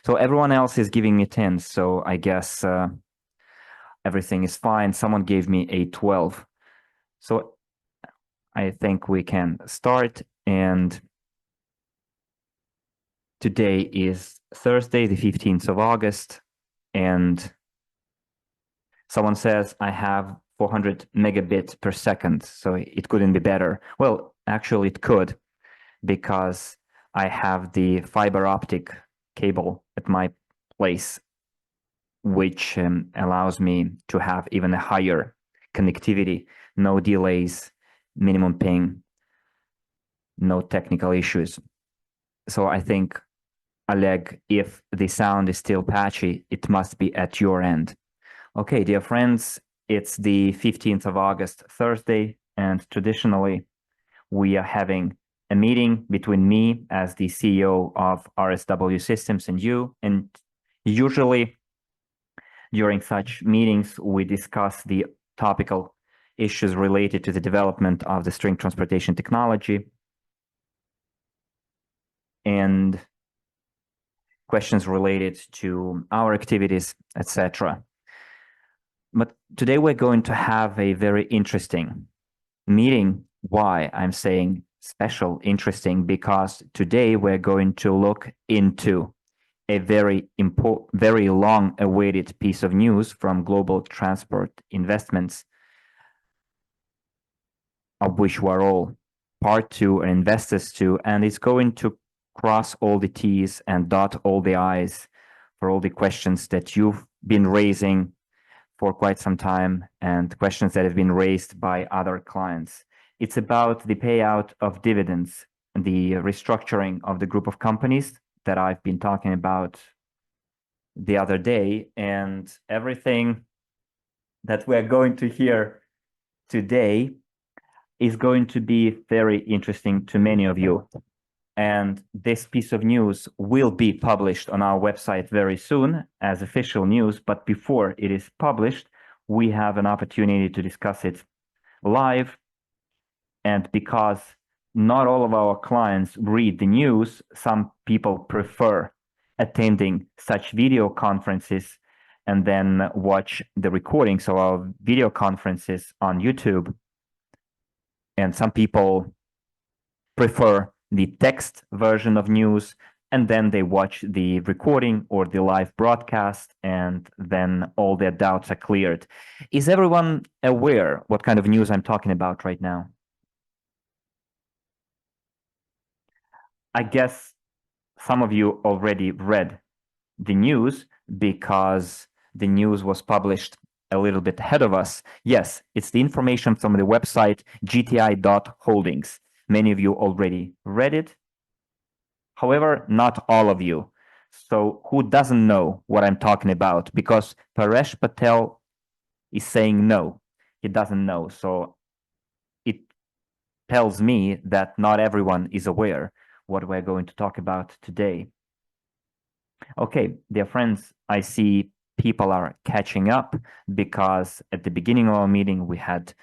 So everyone else is giving me 10, so I guess everything is fine. Someone gave me a 12. So I think we can start. And today is Thursday, the 15th of August. And someone says I have 400 megabits per second, so it couldn't be better. Well, actually it could, because I have the fiber optic cable at my place, which allows me to have even a higher connectivity, no delays, minimum ping, no technical issues. So I think, Oleg, if the sound is still patchy, it must be at your end. Okay, dear friends, it's the 15th of August, Thursday, and traditionally we are having a meeting between me as the CEO of RSW Systems and you. And usually during such meetings, we discuss the topical issues related to the development of the string transportation technology and questions related to our activities, etc. But today we're going to have a very interesting meeting. Why I'm saying special, interesting, because today we're going to look into a very important, very long-awaited piece of news from Global Transport Investments, of which we're all part to and investors to, and it's going to cross all the T's and dot all the I's for all the questions that you've been raising for quite some time and questions that have been raised by other clients. It's about the payout of dividends and the restructuring of the group of companies that I've been talking about the other day, and everything that we're going to hear today is going to be very interesting to many of you. And this piece of news will be published on our website very soon as official news. But before it is published, we have an opportunity to discuss it live. And because not all of our clients read the news, some people prefer attending such video conferences and then watch the recordings of our video conferences on YouTube. And some people prefer the text version of news, and then they watch the recording or the live broadcast, and then all their doubts are cleared. Is everyone aware what kind of news I'm talking about right now? I guess some of you already read the news because the news was published a little bit ahead of us. Yes, it's the information from the website gti.holdings. Many of you already read it. However, not all of you. So who doesn't know what I'm talking about? Because Paresh Patel is saying no, he doesn't know. So it tells me that not everyone is aware what we're going to talk about today. Okay, dear friends, I see people are catching up because at the beginning of our meeting we had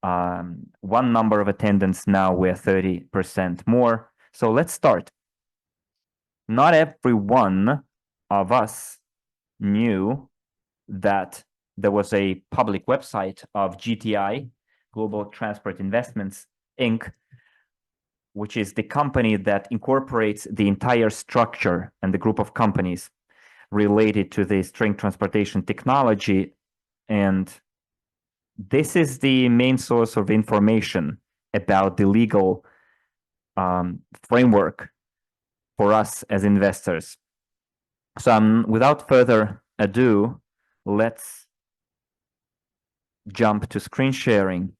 one number of attendants. Now we're 30% more. So let's start. Not every one of us knew that there was a public website of GTI, Global Transport Investments, Inc., which is the company that incorporates the entire structure and the group of companies related to the string transportation technology. And this is the main source of information about the legal framework for us as investors. So without further ado, let's jump to screen sharing.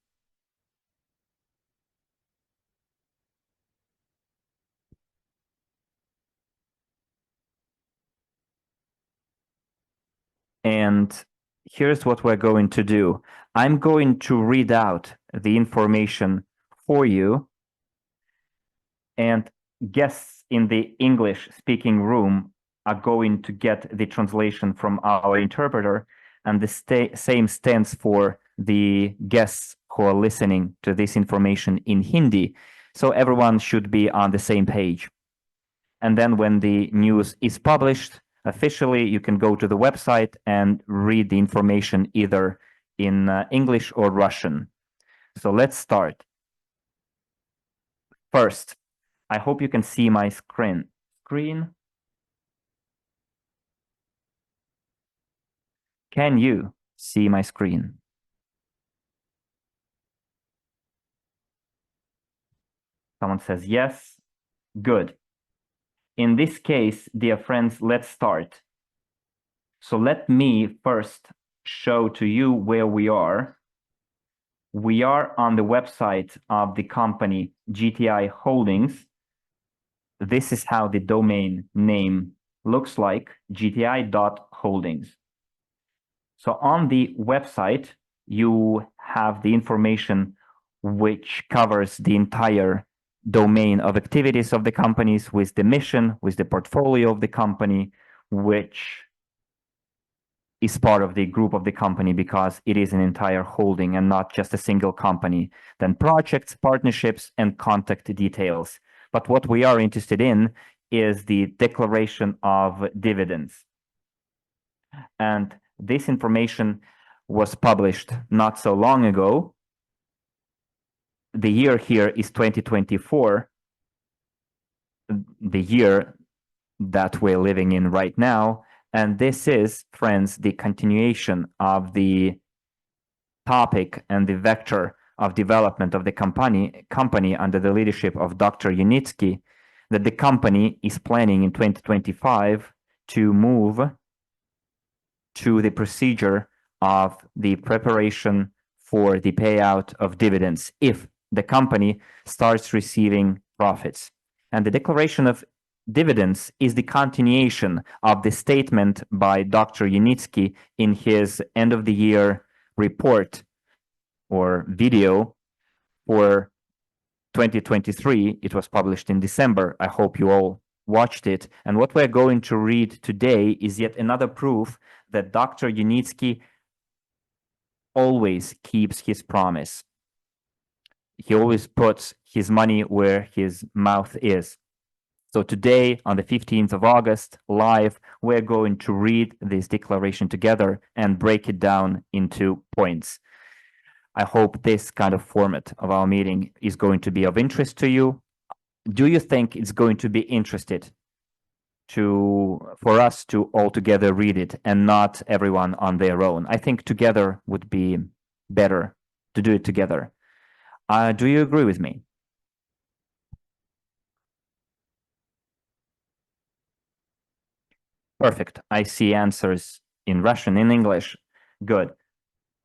And here's what we're going to do. I'm going to read out the information for you, and guests in the English-speaking room are going to get the translation from our interpreter, and the same stands for the guests who are listening to this information in Hindi. So everyone should be on the same page. And then when the news is published, Officially, you can go to the website and read the information either in English or Russian. So let's start. First, I hope you can see my screen. Can you see my screen? Someone says yes. Good. In this case, dear friends, let's start. So let me first show to you where we are. We are on the website of the company GTI Holdings. This is how the domain name looks like, gti.holdings. So on the website, you have the information which covers the entire domain of activities of the companies with the mission, with the portfolio of the company, which is part of the group of the company because it is an entire holding and not just a single company. Then projects, partnerships, and contact details. But what we are interested in is the declaration of dividends. And this information was published not so long ago. The year here is 2024, the year that we're living in right now. And this is, friends, the continuation of the topic and the vector of development of the company under the leadership of Dr. Yunitsky, that the company is planning in 2025 to move to the procedure of the preparation for the payout of dividends if the company starts receiving profits. And the declaration of dividends is the continuation of the statement by Dr. Yunitsky in his end of the year report or video for 2023. It was published in December. I hope you all watched it. And what we're going to read today is yet another proof that Dr. Yunitsky always keeps his promise. He always puts his money where his mouth is. So today, on the 15th of August, live, we're going to read this declaration together and break it down into points. I hope this kind of format of our meeting is going to be of interest to you. Do you think it's going to be interested for us to all together read it and not everyone on their own? I think together would be better to do it together. Do you agree with me? Perfect. I see answers in Russian, in English. Good.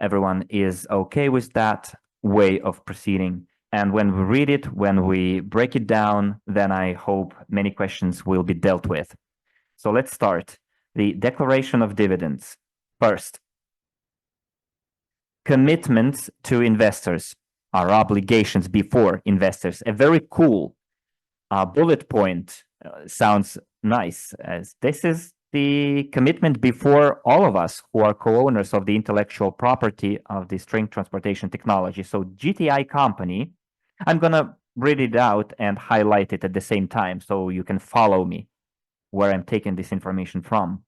Everyone is okay with that way of proceeding. And when we read it, when we break it down, then I hope many questions will be dealt with. So let's start. The declaration of dividends. First, commitments to investors are obligations before investors. A very cool bullet point sounds nice, as this is the commitment before all of us who are co-owners of the intellectual property of the string transportation technology. So GTI company, I'm going to read it out and highlight it at the same time so you can follow me where I'm taking this information from.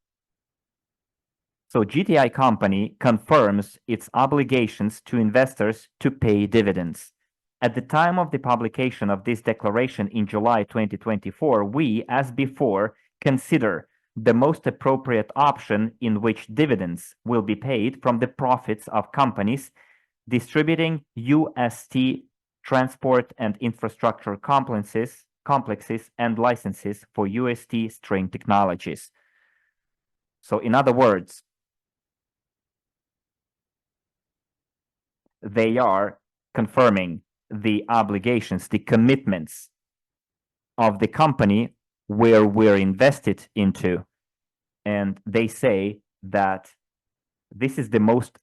So GTI company confirms its obligations to investors to pay dividends. At the time of the publication of this declaration in July 2024, we, as before, consider the most appropriate option in which dividends will be paid from the profits of companies distributing UST transport and infrastructure complexes and licenses for UST string technologies. So in other words, they are confirming the obligations, the commitments of the company where we're invested into. And they say that this is the most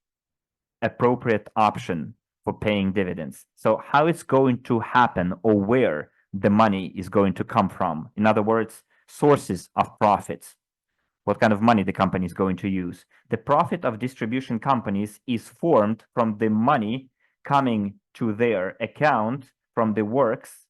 appropriate option for paying dividends. So how it's going to happen or where the money is going to come from. In other words, sources of profits. What kind of money the company is going to use. The profit of distribution companies is formed from the money coming to their account from the works,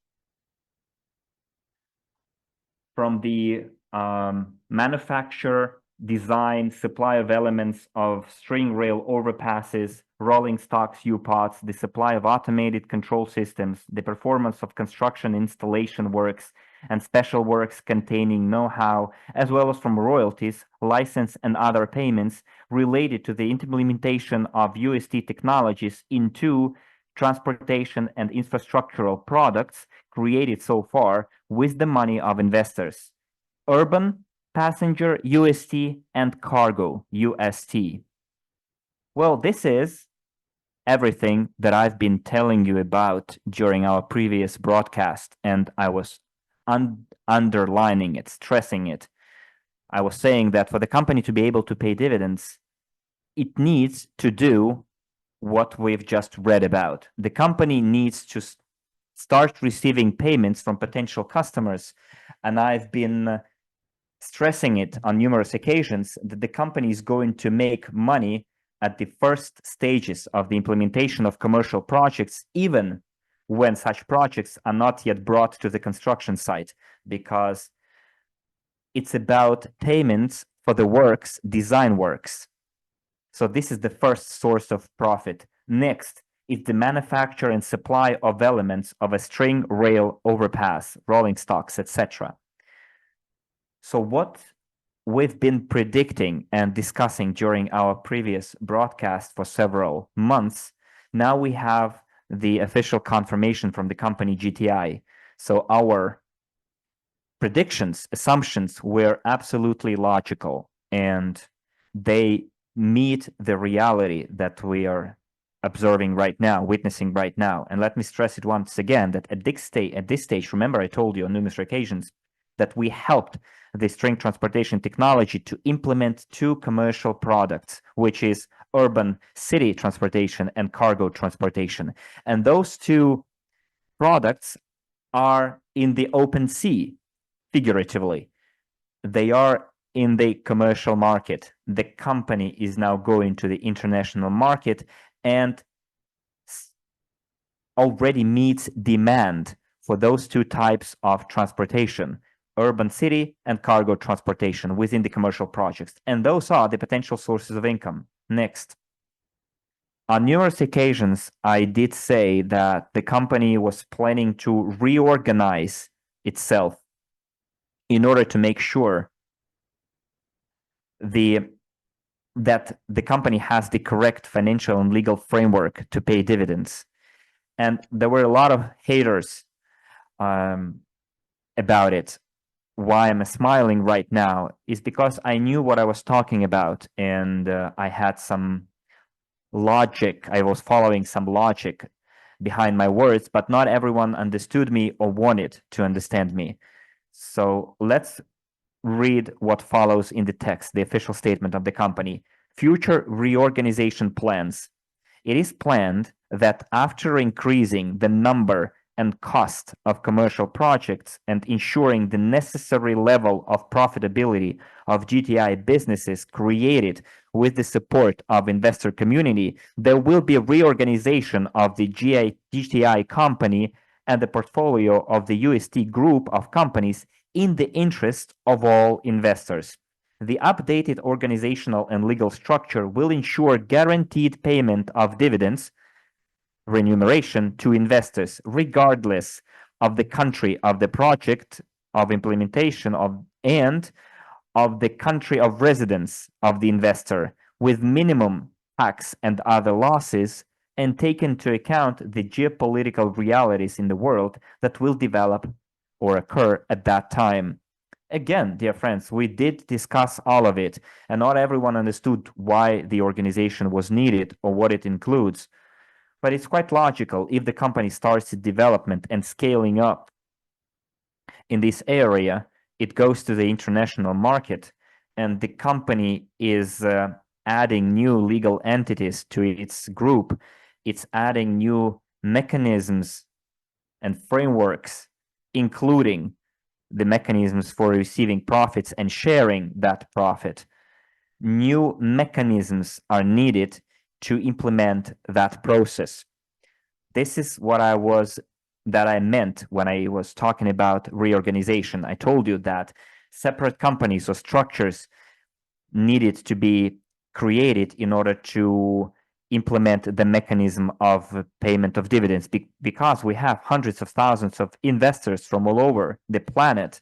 from the manufacture, design, supply of elements of string rail overpasses, rolling stocks, U-pods, the supply of automated control systems, the performance of construction installation works, and special works containing know-how, as well as from royalties, license, and other payments related to the implementation of UST technologies into transportation and infrastructural products created so far with the money of investors. Urban, passenger, UST, and cargo, UST. Well, this is everything that I've been telling you about during our previous broadcast, and I was underlining it, stressing it. I was saying that for the company to be able to pay dividends, it needs to do what we've just read about. The company needs to start receiving payments from potential customers, and I've been stressing it on numerous occasions that the company is going to make money at the first stages of the implementation of commercial projects, even when such projects are not yet brought to the construction site, because it's about payments for the works, design works. So this is the first source of profit. Next is the manufacture and supply of elements of a string rail overpass, rolling stocks, etc. So what we've been predicting and discussing during our previous broadcast for several months, now we have the official confirmation from the company GTI. So our predictions, assumptions were absolutely logical, and they meet the reality that we are observing right now, witnessing right now. And let me stress it once again that at this stage, remember I told you on numerous occasions that we helped the string transportation technology to implement two commercial products, which is urban city transportation and cargo transportation. And those two products are in the open sea, figuratively. They are in the commercial market. The company is now going to the international market and already meets demand for those two types of transportation, urban city and cargo transportation within the commercial projects. And those are the potential sources of income. Next. On numerous occasions, I did say that the company was planning to reorganize itself in order to make sure that the company has the correct financial and legal framework to pay dividends. And there were a lot of haters about it. Why I'm smiling right now is because I knew what I was talking about, and I had some logic. I was following some logic behind my words, but not everyone understood me or wanted to understand me. So let's read what follows in the text, the official statement of the company. Future reorganization plans. It is planned that after increasing the number and cost of commercial projects and ensuring the necessary level of profitability of GTI businesses created with the support of investor community, there will be a reorganization of the GTI company and the portfolio of the UST group of companies in the interest of all investors. The updated organizational and legal structure will ensure guaranteed payment of dividends, remuneration to investors, regardless of the country of the project of implementation of and of the country of residence of the investor, with minimum tax and other losses, and take into account the geopolitical realities in the world that will develop or occur at that time. Again, dear friends, we did discuss all of it, and not everyone understood why the organization was needed or what it includes. But it's quite logical if the company starts development and scaling up in this area, it goes to the international market, and the company is adding new legal entities to its group. It's adding new mechanisms and frameworks, including the mechanisms for receiving profits and sharing that profit. New mechanisms are needed to implement that process. This is what I meant when I was talking about reorganization. I told you that separate companies or structures needed to be created in order to implement the mechanism of payment of dividends, because we have hundreds of thousands of investors from all over the planet,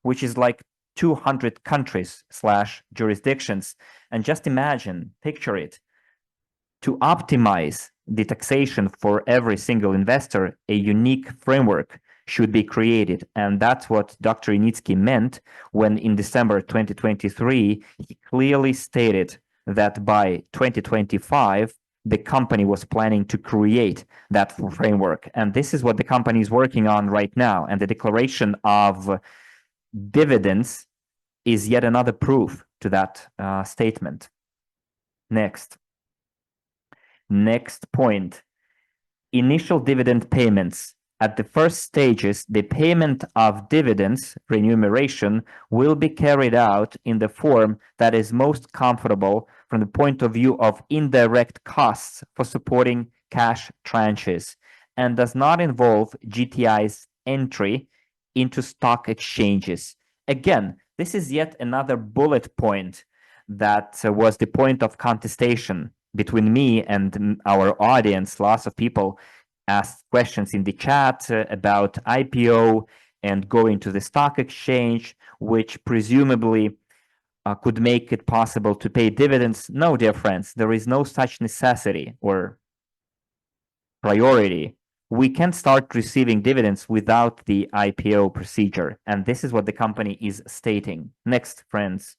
which is like 200 countries slash jurisdictions. And just imagine, picture it, to optimize the taxation for every single investor, a unique framework should be created. And that's what Dr. Initsky meant when in December 2023, he clearly stated that by 2025, the company was planning to create that framework. And this is what the company is working on right now. And the declaration of dividends is yet another proof to that statement. Next point, initial dividend payments. At the first stages, the payment of dividends, remuneration, will be carried out in the form that is most comfortable from the point of view of indirect costs for supporting cash tranches, and does not involve GTI's entry into stock exchanges. Again, this is yet another bullet point that was the point of contestation between me and our audience. Lots of people asked questions in the chat about IPO and going to the stock exchange, which presumably could make it possible to pay dividends. No, dear friends, there is no such necessity or priority. We can start receiving dividends without the IPO procedure, and this is what the company is stating. Next, friends,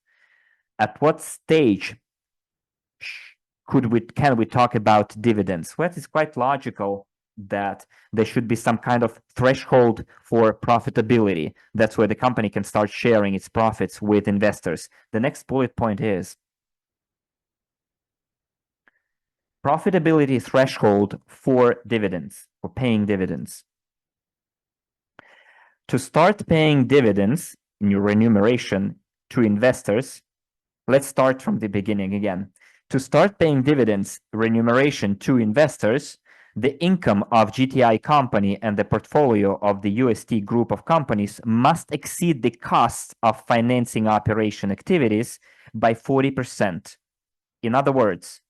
at what stage can we talk about dividends? Well, it's quite logical that there should be some kind of threshold for profitability. That's where the company can start sharing its profits with investors. The next bullet point is profitability threshold for dividends, for paying dividends. To start paying dividends in your remuneration to investors, let's start from the beginning again. To start paying dividends remuneration to investors, the income of GTI company and the portfolio of the UST group of companies must exceed the costs of financing operation activities by 40%. In other words,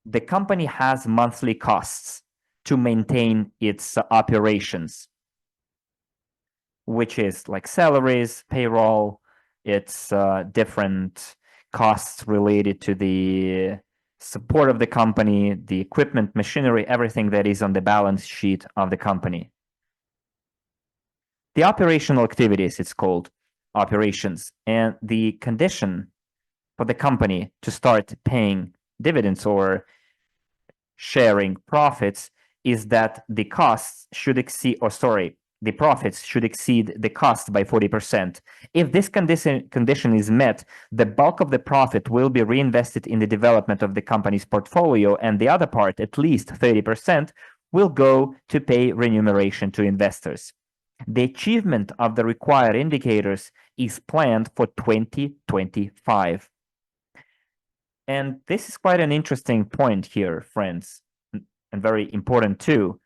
the company has monthly costs to maintain its operations, which is like salaries, payroll, it's different costs related to the support of the company, the equipment, machinery, everything that is on the balance sheet of the company. The operational activities, it's called operations, and the condition for the company to start paying dividends or sharing profits is that the costs should exceed, the profits should exceed the cost by 40%. If this condition is met, the bulk of the profit will be reinvested in the development of the company's portfolio, and the other part, at least 30%, will go to pay remuneration to investors. The achievement of the required indicators is planned for 2025. And this is quite an interesting point here, friends, and very important too.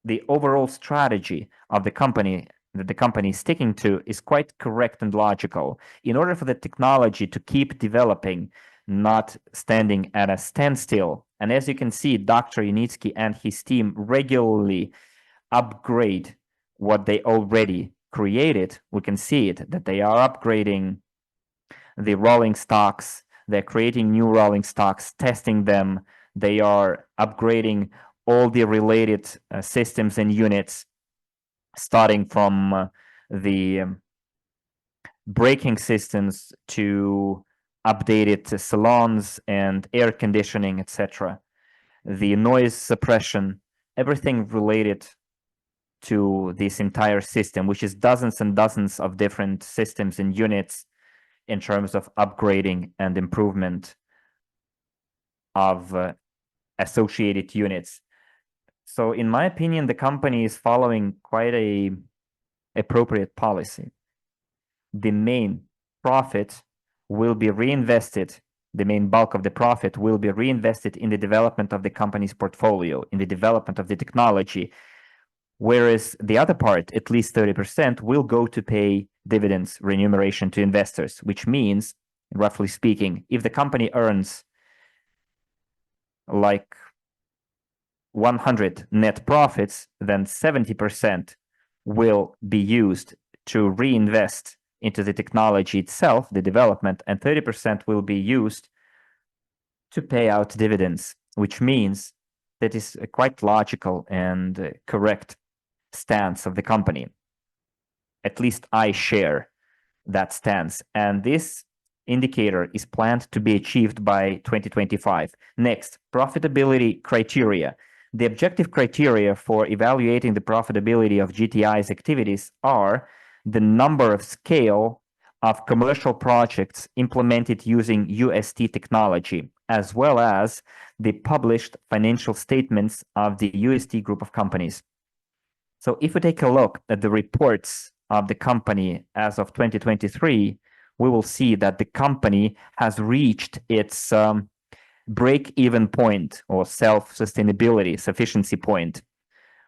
The overall strategy of the company that the company is sticking to is quite correct and logical. In order for the technology to keep developing, not standing at a standstill, and as you can see, Dr. Initsky and his team regularly upgrade what they already created. We can see it, that they are upgrading the rolling stocks, they're creating new rolling stocks, testing them, they are upgrading all the related systems and units, starting from the braking systems to updated salons and air conditioning, etc. The noise suppression, everything related to this entire system, which is dozens and dozens of different systems and units in terms of upgrading and improvement of associated units. So in my opinion, the company is following quite a appropriate policy. The main profit will be reinvested, the main bulk of the profit will be reinvested in the development of the company's portfolio, in the development of the technology, whereas the other part, at least 30%, will go to pay dividends remuneration to investors, which means, roughly speaking, if the company earns like 100 net profits, then 70% will be used to reinvest into the technology itself, the development, and 30% will be used to pay out dividends, which means that is a quite logical and correct stance of the company. At least I share that stance. And this indicator is planned to be achieved by 2025. Next, profitability criteria. The objective criteria for evaluating the profitability of GTI's activities are the number of scale of commercial projects implemented using UST technology, as well as the published financial statements of the UST group of companies. So if we take a look at the reports of the company as of 2023, we will see that the company has reached its break-even point or self-sustainability, sufficiency point,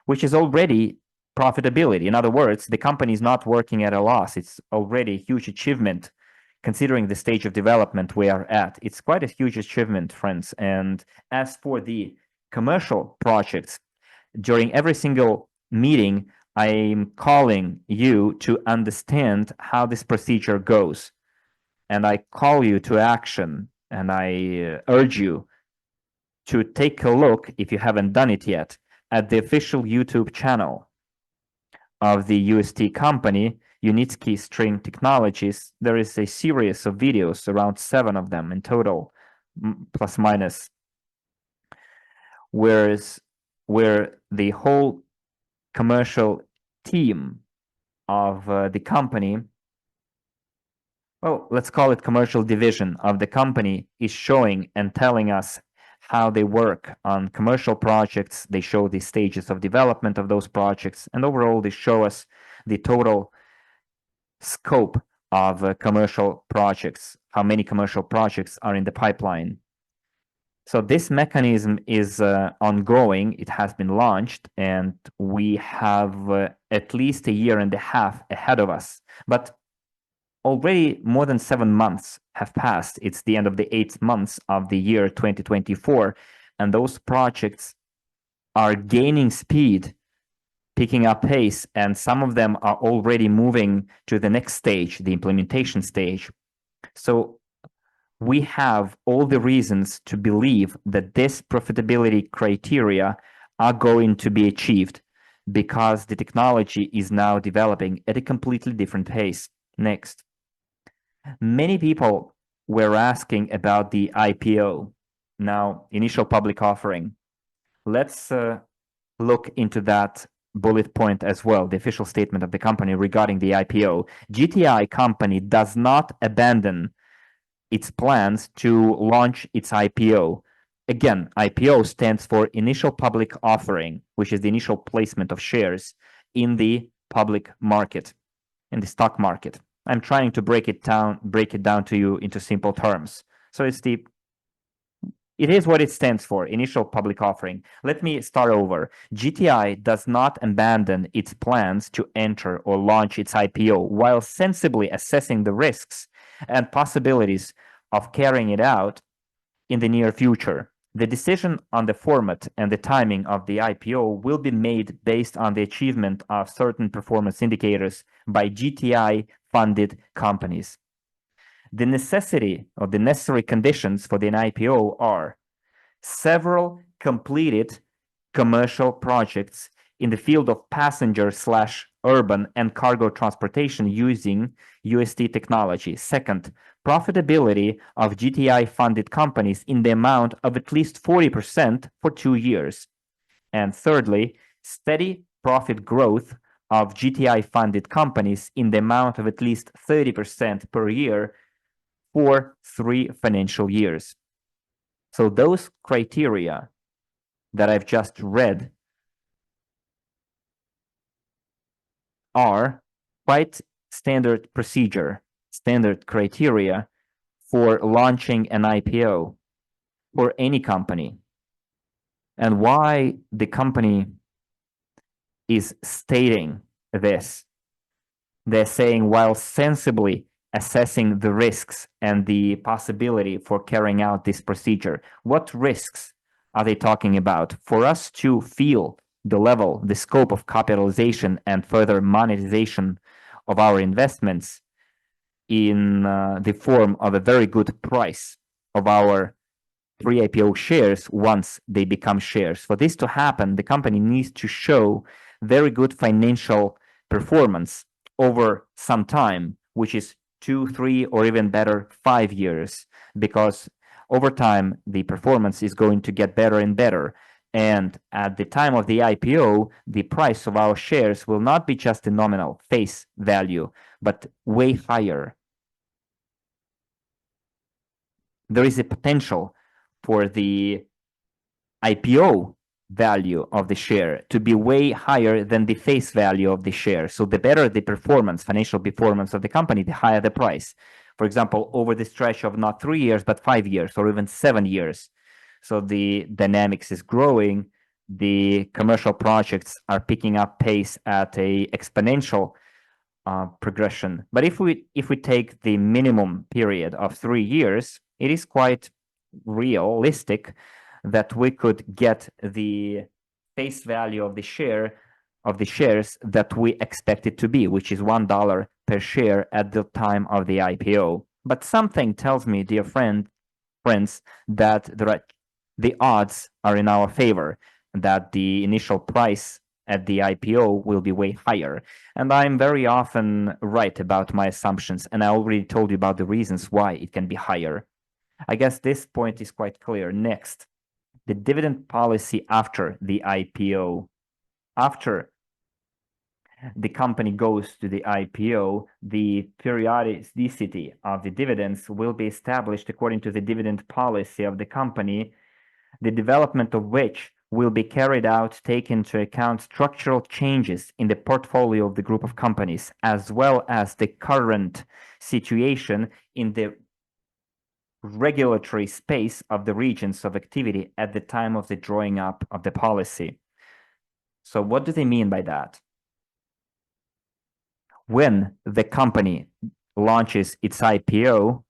which is already profitability. In other words, the company is not working at a loss. It's already a huge achievement considering the stage of development we are at. It's quite a huge achievement, friends. And as for the commercial projects, during every single meeting, I'm calling you to understand how this procedure goes. And I call you to action, and I urge you to take a look, if you haven't done it yet, at the official YouTube channel of the UST company, Unitsky String Technologies. There is a series of videos, around 7 of them in total, plus minus, where the whole commercial team of the company, well, let's call it commercial division of the company, is showing and telling us how they work on commercial projects. They show the stages of development of those projects, and overall they show us the total scope of commercial projects, how many commercial projects are in the pipeline. So this mechanism is ongoing. It has been launched, and we have at least a year and a half ahead of us. But already more than 7 months have passed. It's the end of the 8th month of the year 2024, and those projects are gaining speed, picking up pace, and some of them are already moving to the next stage, the implementation stage. So we have all the reasons to believe that this profitability criteria are going to be achieved because the technology is now developing at a completely different pace. Next. Many people were asking about the IPO, now initial public offering. Let's look into that bullet point as well, the official statement of the company regarding the IPO. GTI company does not abandon its plans to launch its IPO. Again, IPO stands for initial public offering, which is the initial placement of shares in the public market, in the stock market. I'm trying to break it down to you into simple terms. So it is what it stands for, initial public offering. Let me start over. GTI does not abandon its plans to enter or launch its IPO while sensibly assessing the risks and possibilities of carrying it out in the near future. The decision on the format and the timing of the IPO will be made based on the achievement of certain performance indicators by GTI-funded companies. The necessary conditions for the IPO are several completed commercial projects in the field of passenger/urban and cargo transportation using UST technology. Second, profitability of GTI-funded companies in the amount of at least 40% for 2 years. And thirdly, steady profit growth of GTI-funded companies in the amount of at least 30% per year for 3 financial years. So those criteria that I've just read are quite standard procedure, standard criteria for launching an IPO for any company. And why the company is stating this They're saying while sensibly assessing the risks and the possibility for carrying out this procedure. What risks are they talking about? For us to feel the level, the scope of capitalization and further monetization of our investments in the form of a very good price of our pre-IPO shares once they become shares. For this to happen, the company needs to show very good financial performance over some time, which is 2, 3, or even better, 5 years, because over time, the performance is going to get better and better. And at the time of the IPO, the price of our shares will not be just a nominal face value, but way higher. There is a potential for the IPO value of the share to be way higher than the face value of the share. So the better the performance, financial performance of the company, the higher the price. For example, over the stretch of not 3 years, but 5 years or even 7 years. So the dynamics is growing. The commercial projects are picking up pace at a exponential progression. But if we take the minimum period of 3 years, it is quite realistic that we could get the face value of the shares that we expect it to be, which is $1 per share at the time of the IPO. But something tells me, dear friends, that the odds are in our favor, that the initial price at the IPO will be way higher. And I'm very often right about my assumptions, and I already told you about the reasons why it can be higher. I guess this point is quite clear. Next, the dividend policy after the IPO. After the company goes to the IPO, the periodicity of the dividends will be established according to the dividend policy of the company, the development of which will be carried out, take into account structural changes in the portfolio of the group of companies, as well as the current situation in the regulatory space of the regions of activity at the time of the drawing up of the policy. So what do they mean by that? When the company launches its IPO,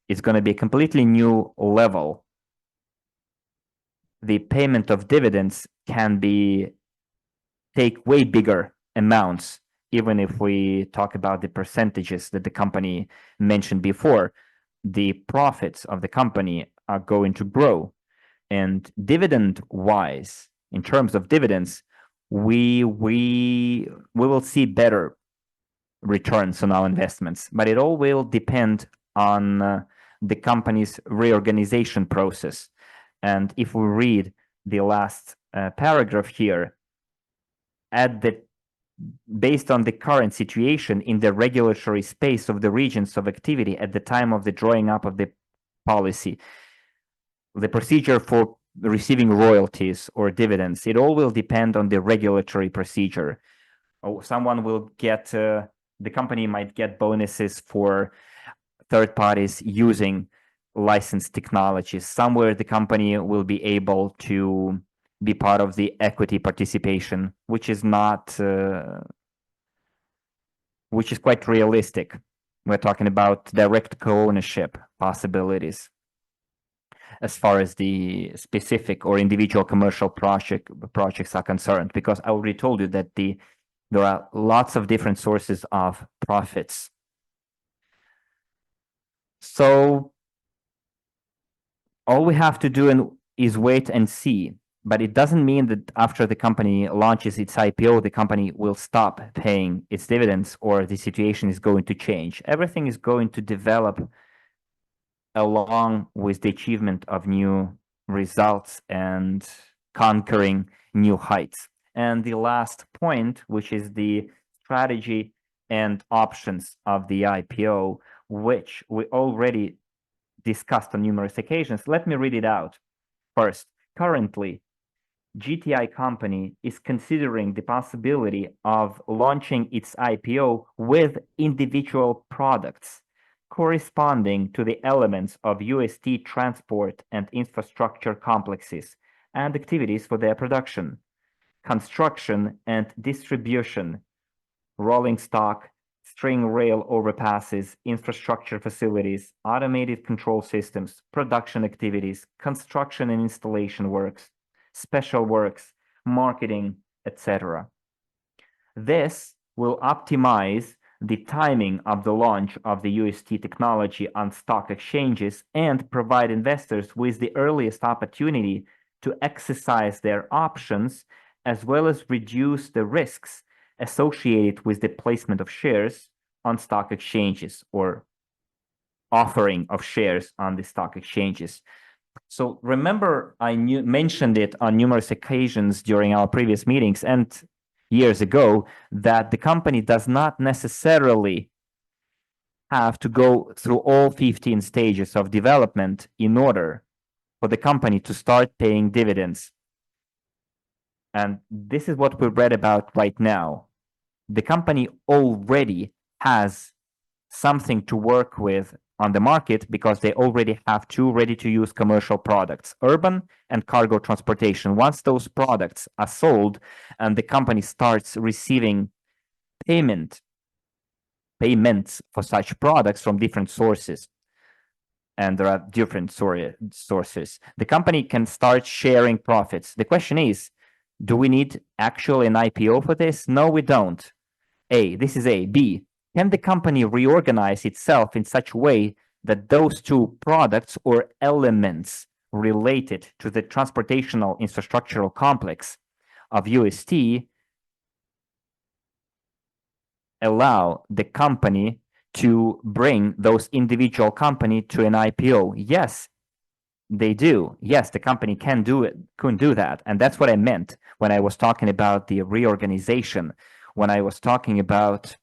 it's going to be a completely new level. The payment of dividends can take way bigger amounts, even if we talk about the percentages that the company mentioned before. The profits of the company are going to grow. And dividend-wise, in terms of dividends, we will see better returns on our investments, but it all will depend on the company's reorganization process. And if we read the last paragraph here, based on the current situation in the regulatory space of the regions of activity at the time of the drawing up of the policy, the procedure for receiving royalties or dividends, it all will depend on the regulatory procedure. Someone will get, the company might get bonuses for third parties using licensed technologies. Somewhere the company will be able to be part of the equity participation, which is not, which is quite realistic. We're talking about direct co-ownership possibilities as far as the specific or individual commercial projects are concerned, because I already told you that there are lots of different sources of profits. So all we have to do is wait and see. But it doesn't mean that after the company launches its IPO, the company will stop paying its dividends or the situation is going to change. Everything is going to develop along with the achievement of new results and conquering new heights. And the last point, which is the strategy and options of the IPO, which we already discussed on numerous occasions. Let me read it out. First, currently, GTI company is considering the possibility of launching its IPO with individual products corresponding to the elements of UST transport and infrastructure complexes and activities for their production, construction and distribution, rolling stock, string rail overpasses, infrastructure facilities, automated control systems, production activities, construction and installation works, special works, marketing, etc. This will optimize the timing of the launch of the UST technology on stock exchanges and provide investors with the earliest opportunity to exercise their options, as well as reduce the risks associated with the placement of shares on stock exchanges or offering of shares on the stock exchanges. So remember, I mentioned it on numerous occasions during our previous meetings and years ago that the company does not necessarily have to go through all 15 stages of development in order for the company to start paying dividends. And this is what we read about right now. The company already has something to work with on the market because they already have two ready-to-use commercial products, urban and cargo transportation. Once those products are sold and the company starts receiving payments for such products from different sources, and there are different sources, the company can start sharing profits. The question is, do we need actually an IPO for this? No, we don't. This is A. B, can the company reorganize itself in such a way that those two products or elements related to the transportational infrastructural complex of UST allow the company to bring those individual company to an IPO? Yes, they do. Yes, the company can do that. And that's what I meant when I was talking about the reorganization, when I was talking about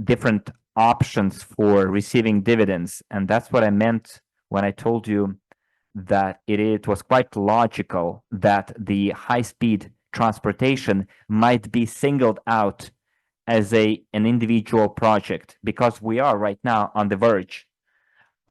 different options for receiving dividends. And that's what I meant when I told you that it was quite logical that the high-speed transportation might be singled out as an individual project, because we are right now on the verge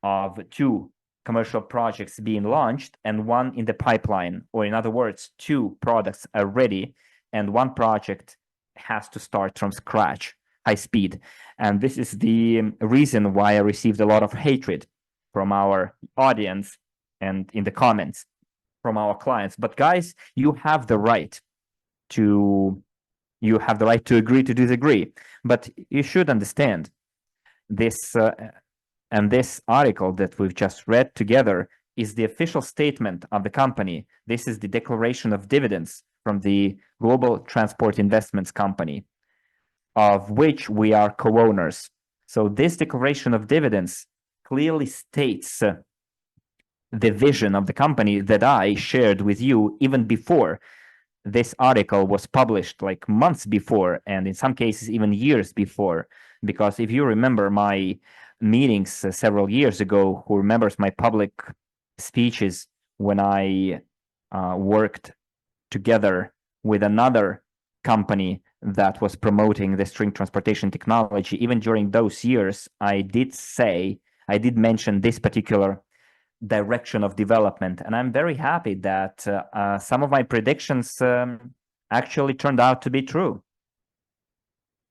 of two commercial projects being launched and one in the pipeline, or in other words, two products are ready and one project has to start from scratch, high speed. And this is the reason why I received a lot of hatred from our audience and in the comments from our clients. But guys, you have the right to agree to disagree. But you should understand this, and this article that we've just read together is the official statement of the company. This is the declaration of dividends from the Global Transport Investments Company, of which we are co-owners. So this declaration of dividends clearly states the vision of the company that I shared with you even before this article was published, like months before, and in some cases even years before. Because if you remember my meetings several years ago, who remembers my public speeches when I worked together with another company that was promoting the string transportation technology, even during those years, I did mention this particular direction of development. And I'm very happy that some of my predictions actually turned out to be true.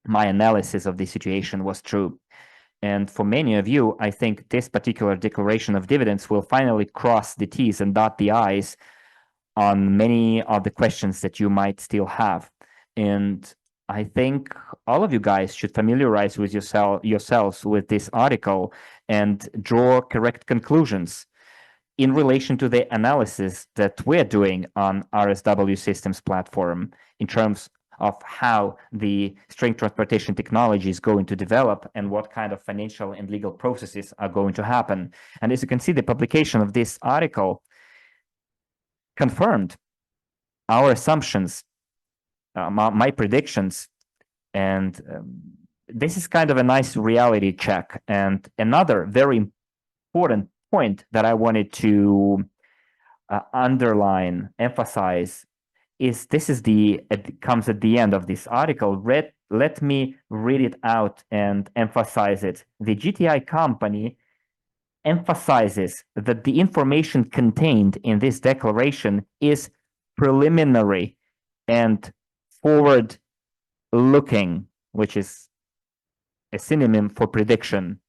My analysis of the situation was true. And for many of you, I think this particular declaration of dividends will finally cross the T's and dot the I's on many of the questions that you might still have. And I think all of you guys should familiarize with yourselves with this article and draw correct conclusions in relation to the analysis that we're doing on RSW Systems platform in terms of how the string transportation technology is going to develop and what kind of financial and legal processes are going to happen. And as you can see, the publication of this article confirmed our assumptions, my predictions, and this is kind of a nice reality check. And another very important point that I wanted to underline, emphasize, is this is it comes at the end of this article. Let me read it out and emphasize it. The GTI company emphasizes that the information contained in this declaration is preliminary and forward-looking. which is a synonym for prediction.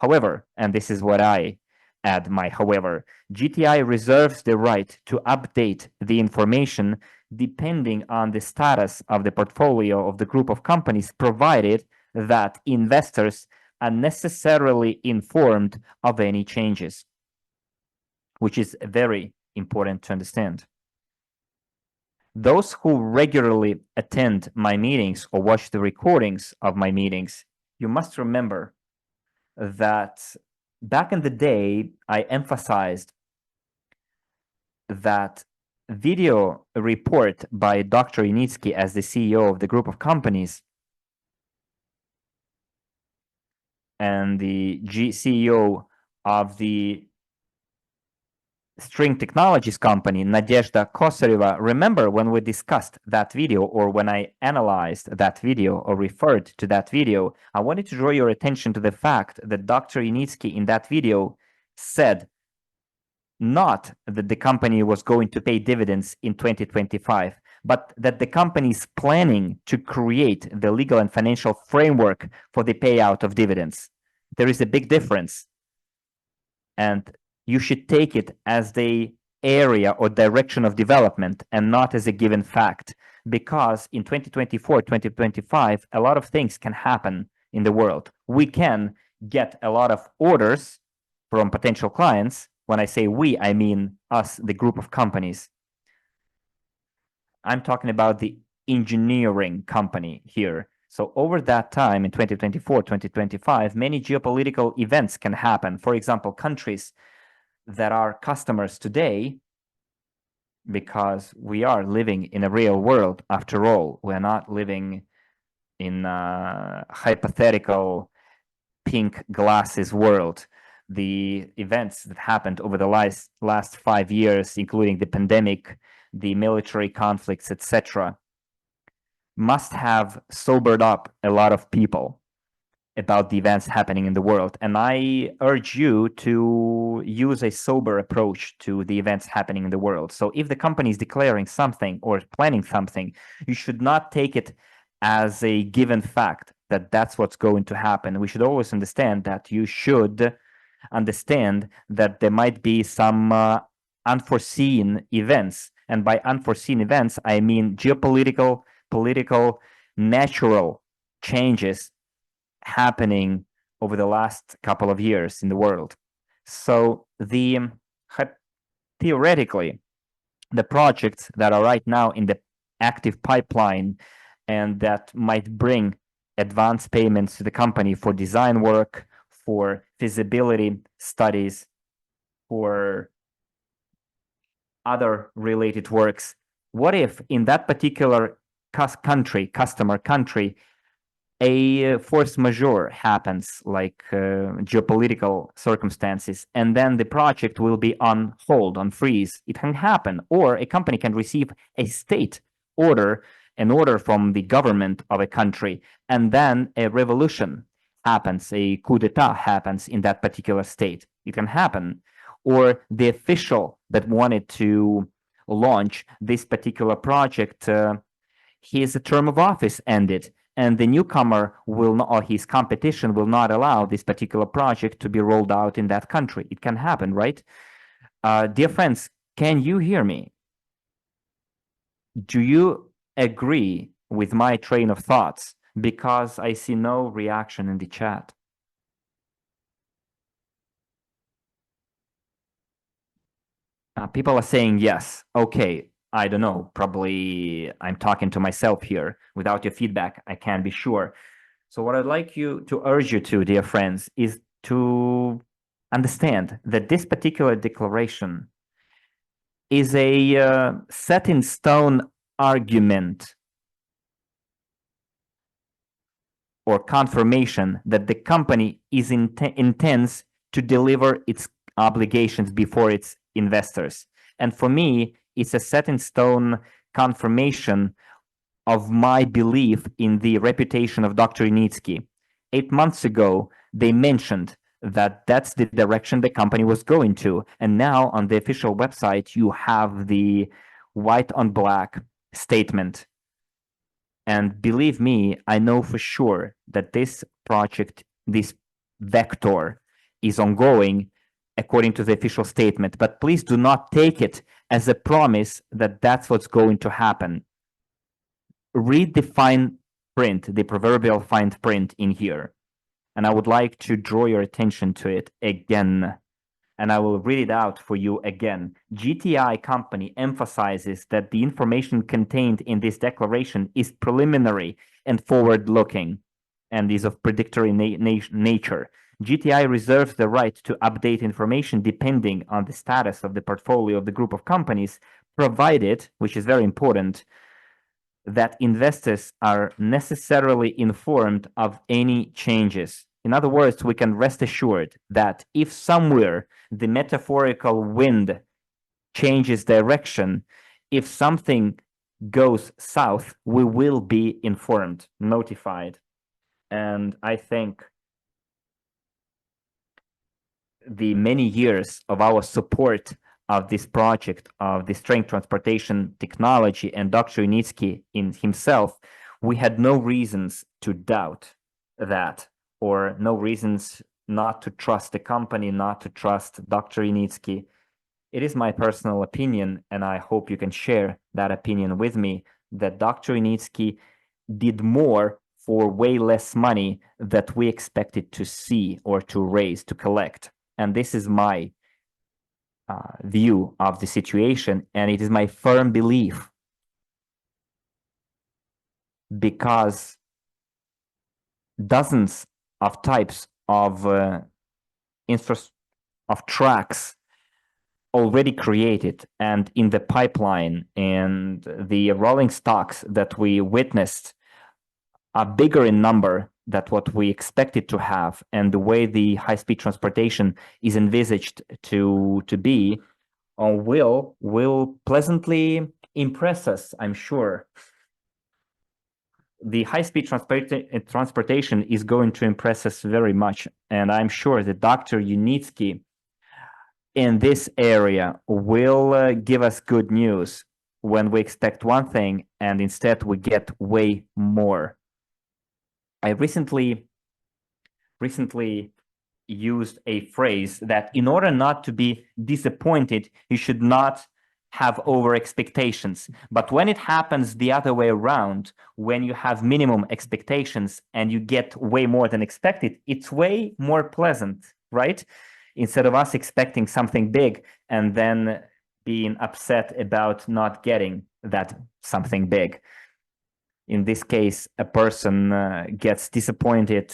However, and this is what I add my however, GTI reserves the right to update the information depending on the status of the portfolio of the group of companies, provided that investors are necessarily informed of any changes, which is very important to understand. Those who regularly attend my meetings or watch the recordings of my meetings, you must remember that back in the day, I emphasized that video report by Dr. Initsky as the CEO of the group of companies and the CEO of the string technologies company, Nadezhda Kosareva. Remember when we discussed that video, or when I analyzed that video or referred to that video, I wanted to draw your attention to the fact that Dr. Initsky in that video said not that the company was going to pay dividends in 2025, but that the company is planning to create the legal and financial framework for the payout of dividends. There is a big difference. And you should take it as the area or direction of development and not as a given fact, because in 2024, 2025, a lot of things can happen in the world. We can get a lot of orders from potential clients. When I say we, I mean us, the group of companies. I'm talking about the engineering company here. So over that time in 2024, 2025, many geopolitical events can happen. For example, countries that are customers today, because we are living in a real world after all. We're not living in a hypothetical pink glasses world. The events that happened over the last 5 years, including the pandemic, the military conflicts, etc., must have sobered up a lot of people about the events happening in the world. And I urge you to use a sober approach to the events happening in the world. So if the company is declaring something or planning something, you should not take it as a given fact that that's what's going to happen. We should always understand that you should understand that there might be some unforeseen events. And by unforeseen events, I mean geopolitical, political, natural changes happening over the last couple of years in the world. So theoretically, the projects that are right now in the active pipeline and that might bring advance payments to the company for design work, for feasibility studies, for other related works. What if in that particular customer country, a force majeure happens, like geopolitical circumstances, and then the project will be on hold, on freeze? It can happen. Or a company can receive a state order, an order from the government of a country, and then a revolution happens, a coup d'etat happens in that particular state. It can happen. Or the official that wanted to launch this particular project, his term of office ended, and the newcomer will not, or his competition will not allow this particular project to be rolled out in that country. It can happen, right? Dear friends, can you hear me? Do you agree with my train of thoughts? Because I see no reaction in the chat. People are saying yes. Okay, I don't know. Probably I'm talking to myself here. Without your feedback, I can't be sure. So what I'd like you to urge you to, dear friends, is to understand that this particular declaration is a set in stone argument or confirmation that the company is intends to deliver its obligations before its investors. And for me, it's a set in stone confirmation of my belief in the reputation of Dr. Initsky. 8 months ago, they mentioned that that's the direction the company was going to. And now on the official website, you have the white on black statement. And believe me, I know for sure that this project, this vector, is ongoing according to the official statement. But please do not take it as a promise that that's what's going to happen. Read the fine print, the proverbial fine print in here. And I would like to draw your attention to it again. And I will read it out for you again. GTI company emphasizes that the information contained in this declaration is preliminary and forward-looking and is of predictory nature. GTI reserves the right to update information depending on the status of the portfolio of the group of companies, provided, which is very important, that investors are necessarily informed of any changes. In other words, we can rest assured that if somewhere the metaphorical wind changes direction, if something goes south, we will be informed, notified. And I think the many years of our support of this project, of the strength transportation technology, and Dr. Unitsky in himself, we had no reasons to doubt that, or no reasons not to trust the company, not to trust Dr. Unitsky. It is my personal opinion, and I hope you can share that opinion with me, that Dr. Unitsky did more for way less money that we expected to see or to raise, to collect. And this is my view of the situation, and it is my firm belief, because dozens of types of tracks already created and in the pipeline, and the rolling stocks that we witnessed are bigger in number than what we expected to have, and the way the high-speed transportation is envisaged to be will pleasantly impress us, I'm sure. The high-speed transportation is going to impress us very much, and I'm sure that Dr. Unitsky in this area will give us good news when we expect one thing and instead we get way more. I recently used a phrase that in order not to be disappointed, you should not have over expectations. But when it happens the other way around, when you have minimum expectations and you get way more than expected, it's way more pleasant, right? Instead of us expecting something big and then being upset about not getting that something big. In this case, a person gets disappointed,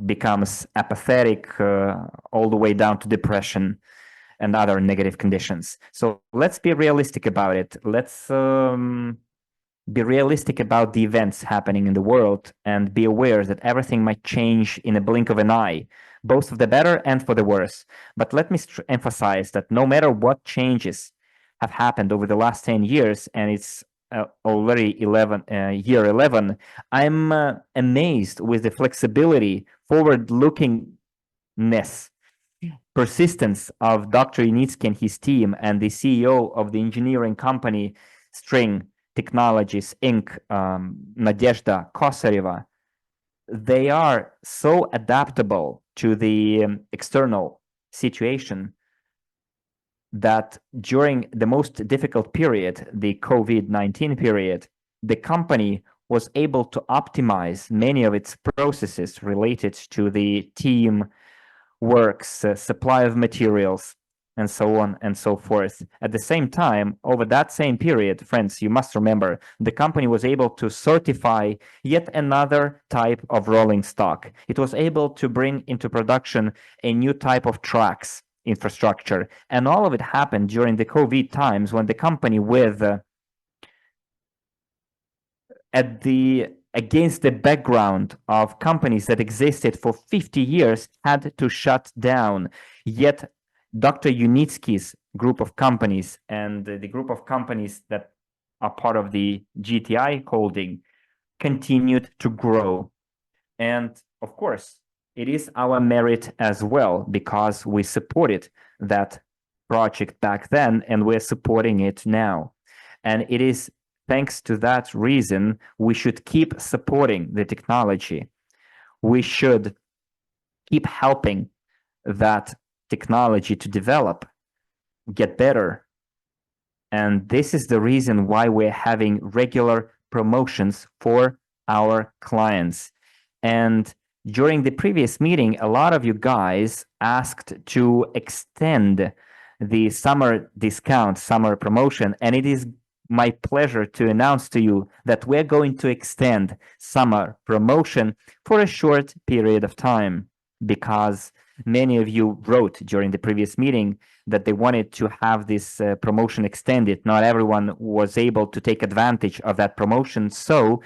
becomes apathetic, all the way down to depression and other negative conditions. So let's be realistic about it. Let's be realistic about the events happening in the world and be aware that everything might change in a blink of an eye, both for the better and for the worse. But let me emphasize that no matter what changes have happened over the last 10 years, and it's already year 11, I'm amazed with the flexibility, forward-lookingness, persistence of Dr. Unitsky and his team, and the CEO of the engineering company String Technologies Inc., Nadezhda Kosareva. They are so adaptable to the external situation that during the most difficult period, the COVID-19 period, the company was able to optimize many of its processes related to the team works, supply of materials, and so on and so forth. At the same time, over that same period, friends, you must remember, the company was able to certify yet another type of rolling stock. It was able to bring into production a new type of tracks infrastructure. And all of it happened during the COVID times when the company against the background of companies that existed for 50 years had to shut down. Yet Dr. Unitsky's group of companies and the group of companies that are part of the GTI holding continued to grow. And of course, it is our merit as well, because we supported that project back then and we're supporting it now. And it is thanks to that reason, we should keep supporting the technology. We should keep helping that technology to develop, get better. And this is the reason why we're having regular promotions for our clients. And during the previous meeting, a lot of you guys asked to extend the summer discount, summer promotion, and it is my pleasure to announce to you that we're going to extend summer promotion for a short period of time, because many of you wrote during the previous meeting that they wanted to have this promotion extended. Not everyone was able to take advantage of that promotion. So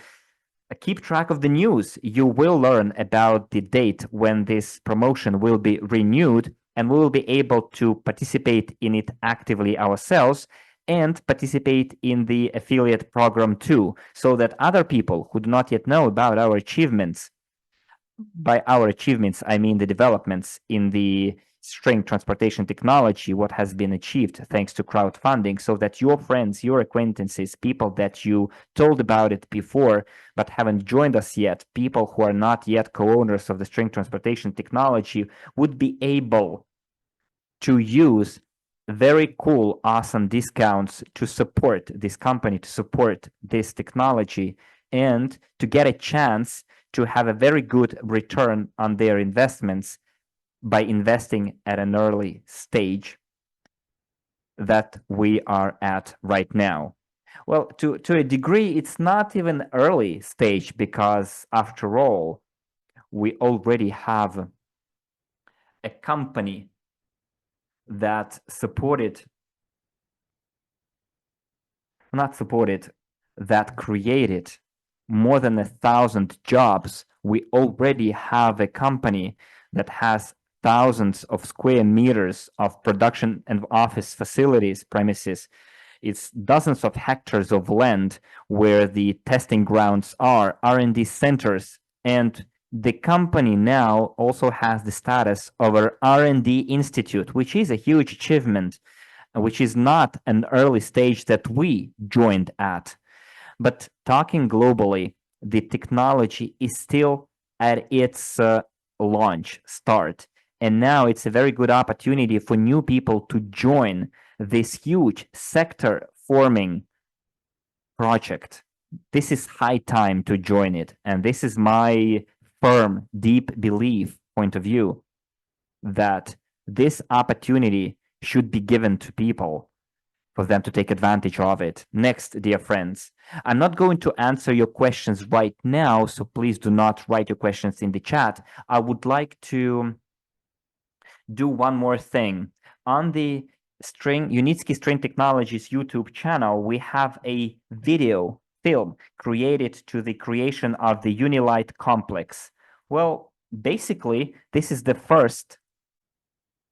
keep track of the news. You will learn about the date when this promotion will be renewed, and we will be able to participate in it actively ourselves and participate in the affiliate program too, so that other people who do not yet know about our achievements, by our achievements, I mean the developments in the string transportation technology, what has been achieved thanks to crowdfunding, so that your friends, your acquaintances, people that you told about it before but haven't joined us yet, people who are not yet co-owners of the string transportation technology, would be able to use very cool, awesome discounts to support this company, to support this technology, and to get a chance to have a very good return on their investments by investing at an early stage that we are at right now. Well, to a degree, it's not even early stage, because after all, we already have a company that that created more than 1,000 jobs. We already have a company that has thousands of square meters of production and office facilities, premises. It's dozens of hectares of land where the testing grounds are, R&D centers, and the company now also has the status of an R&D institute, which is a huge achievement, which is not an early stage that we joined at. But talking globally, the technology is still at its launch start. And now it's a very good opportunity for new people to join this huge sector forming project. This is high time to join it. And this is my firm, deep belief, point of view, that this opportunity should be given to people for them to take advantage of it. Next, dear friends, I'm not going to answer your questions right now, so please do not write your questions in the chat. I would like to do one more thing. On the Unitsky String Technologies YouTube channel, we have a video film created to the creation of the Unilight complex. Well, basically, this is the first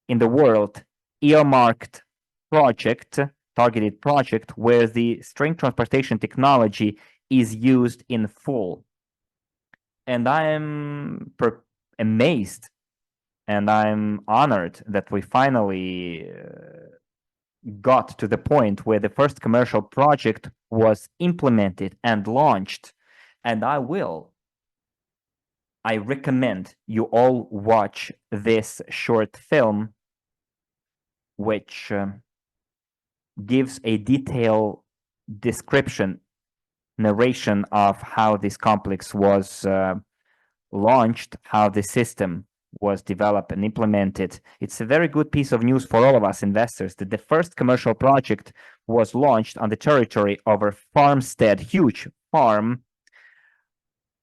in the world earmarked project, targeted project, where the string transportation technology is used in full. And I am amazed and I'm honored that we finally got to the point where the first commercial project was implemented and launched. And I recommend you all watch this short film, which gives a detailed description, narration of how this complex was launched, how the system was developed and implemented. It's a very good piece of news for all of us investors that the first commercial project was launched on the territory of a farmstead, huge farm,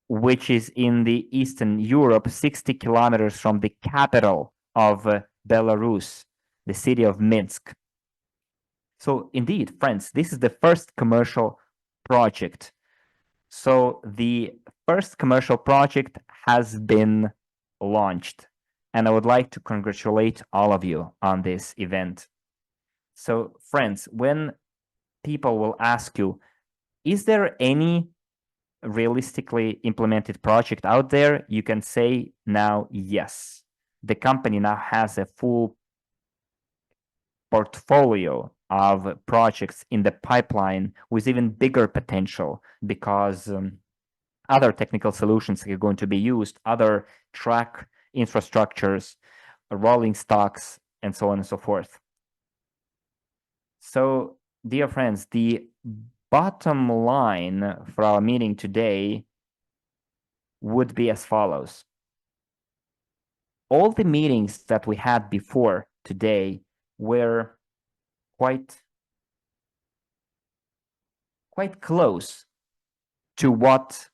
which is in the Eastern Europe, 60 kilometers from the capital of Belarus, the city of Minsk. So indeed, friends, this is the first commercial project. So the first commercial project has been launched, and I would like to congratulate all of you on this event. So friends, when people will ask you, is there any realistically implemented project out there, you can say now yes. The company now has a full portfolio of projects in the pipeline with even bigger potential because other technical solutions are going to be used, other track infrastructures, rolling stocks, and so on and so forth. So, dear friends, the bottom line for our meeting today would be as follows. All the meetings that we had before today were quite close to what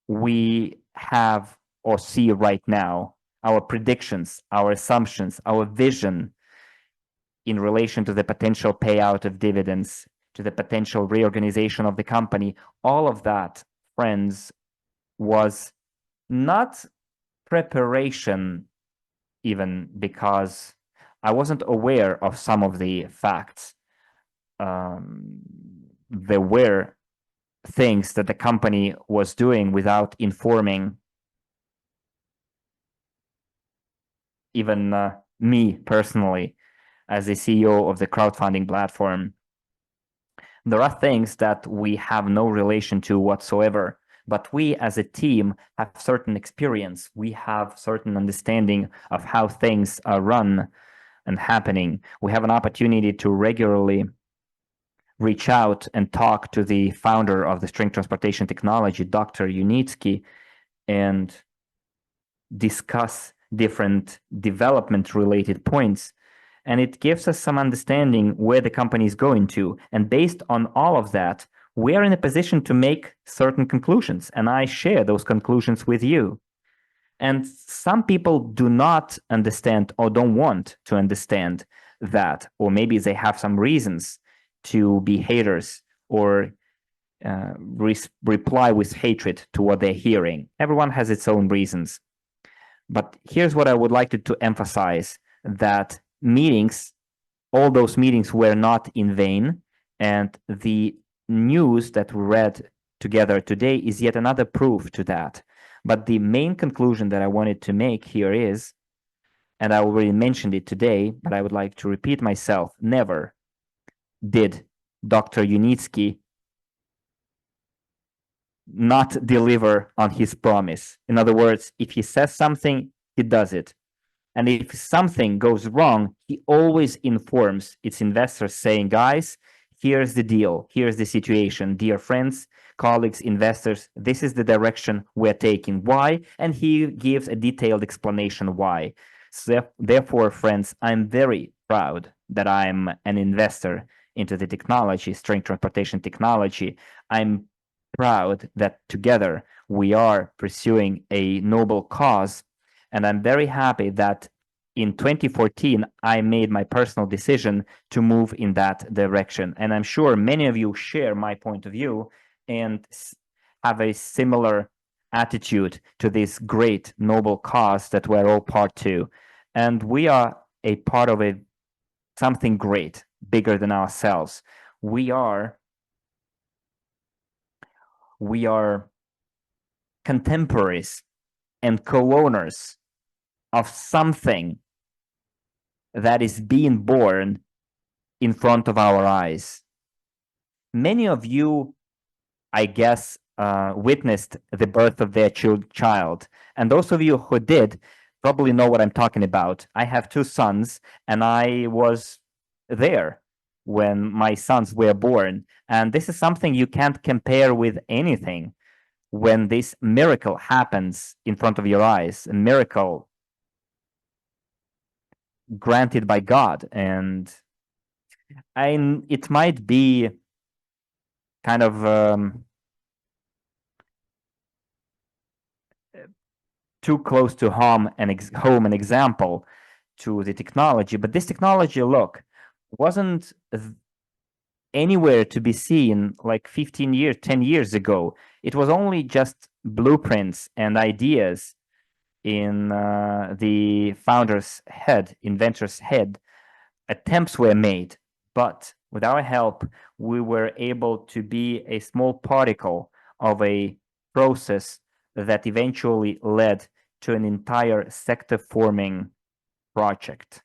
we have or see right now, our predictions, our assumptions, our vision in relation to the potential payout of dividends, to the potential reorganization of the company. All of that, friends, was not preparation even, because I wasn't aware of some of the facts. There were things that the company was doing without informing even me personally as the CEO of the crowdfunding platform. There are things that we have no relation to whatsoever, but we as a team have certain experience. We have certain understanding of how things are run and happening. We have an opportunity to regularly reach out and talk to the founder of the string transportation technology, Dr. Unitsky, and discuss different development related points. And it gives us some understanding where the company is going to. And based on all of that, we are in a position to make certain conclusions. And I share those conclusions with you. And some people do not understand or don't want to understand that, or maybe they have some reasons to be haters or reply with hatred to what they're hearing. Everyone has its own reasons. But here's what I would like to emphasize, that meetings, all those meetings were not in vain. And the news that we read together today is yet another proof to that. But the main conclusion that I wanted to make here is, and I already mentioned it today, but I would like to repeat myself, never did Dr. Unitsky not deliver on his promise. In other words, if he says something, he does it. And if something goes wrong, he always informs its investors saying, guys, here's the deal, here's the situation, dear friends, colleagues, investors, this is the direction we're taking. Why? And he gives a detailed explanation why. So therefore, friends, I'm very proud that I'm an investor into the technology, string transportation technology. I'm proud that together we are pursuing a noble cause. And I'm very happy that in 2014, I made my personal decision to move in that direction. And I'm sure many of you share my point of view and have a similar attitude to this great noble cause that we're all part to. And we are a part of something great, bigger than ourselves. We are contemporaries and co-owners of something that is being born in front of our eyes. Many of you, I guess, witnessed the birth of their child. And those of you who did probably know what I'm talking about. I have two sons, and I was there when my sons were born. And this is something you can't compare with anything. When this miracle happens in front of your eyes, a miracle granted by God, and it might be kind of too close to home an example to the technology, but this technology, look, wasn't anywhere to be seen like 15 years, 10 years ago. It was only just blueprints and ideas in the founder's head, inventor's head. Attempts were made, but with our help, we were able to be a small particle of a process that eventually led to an entire sector-forming project.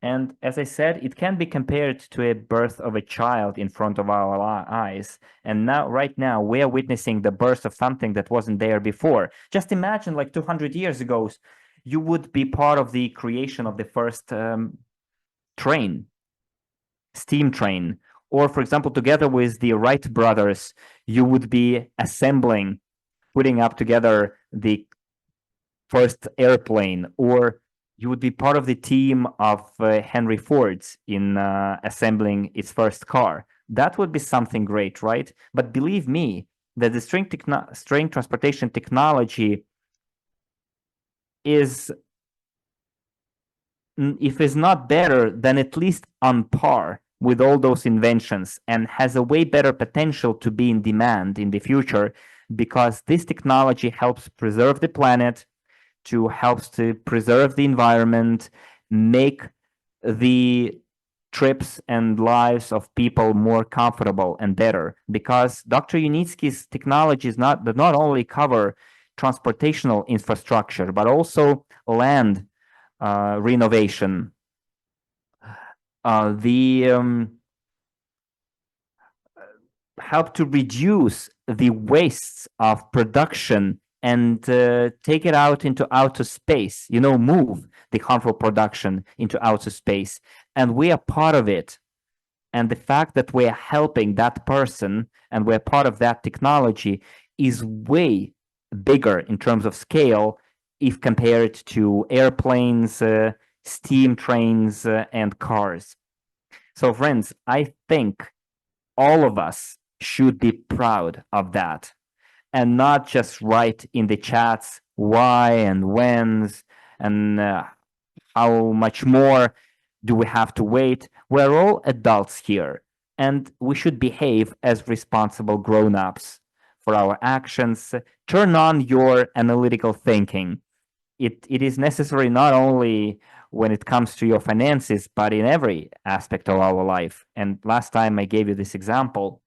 And as I said, it can be compared to a birth of a child in front of our eyes. And now, right now, we are witnessing the birth of something that wasn't there before. Just imagine, like 200 years ago, you would be part of the creation of the first train, steam train. Or, for example, together with the Wright brothers, you would be assembling, putting up together the first airplane, or you would be part of the team of Henry Ford's in assembling its first car. That would be something great, right? But believe me, that the string transportation technology is, if it's not better, then at least on par with all those inventions, and has a way better potential to be in demand in the future, because this technology helps preserve the planet, helps to preserve the environment, make the trips and lives of people more comfortable and better. Because Dr. Unitsky's technologies does not only cover transportational infrastructure, but also land renovation. The help to reduce the wastes of production and take it out into outer space, move the harmful production into outer space. And we are part of it. And the fact that we're helping that person and we're part of that technology is way bigger in terms of scale if compared to airplanes, steam trains, and cars. So, friends, I think all of us should be proud of that, and not just write in the chats why and when's and how much more do we have to wait. We're all adults here, and we should behave as responsible grown-ups for our actions. Turn on your analytical thinking. It is necessary not only when it comes to your finances, but in every aspect of our life. And last time I gave you this example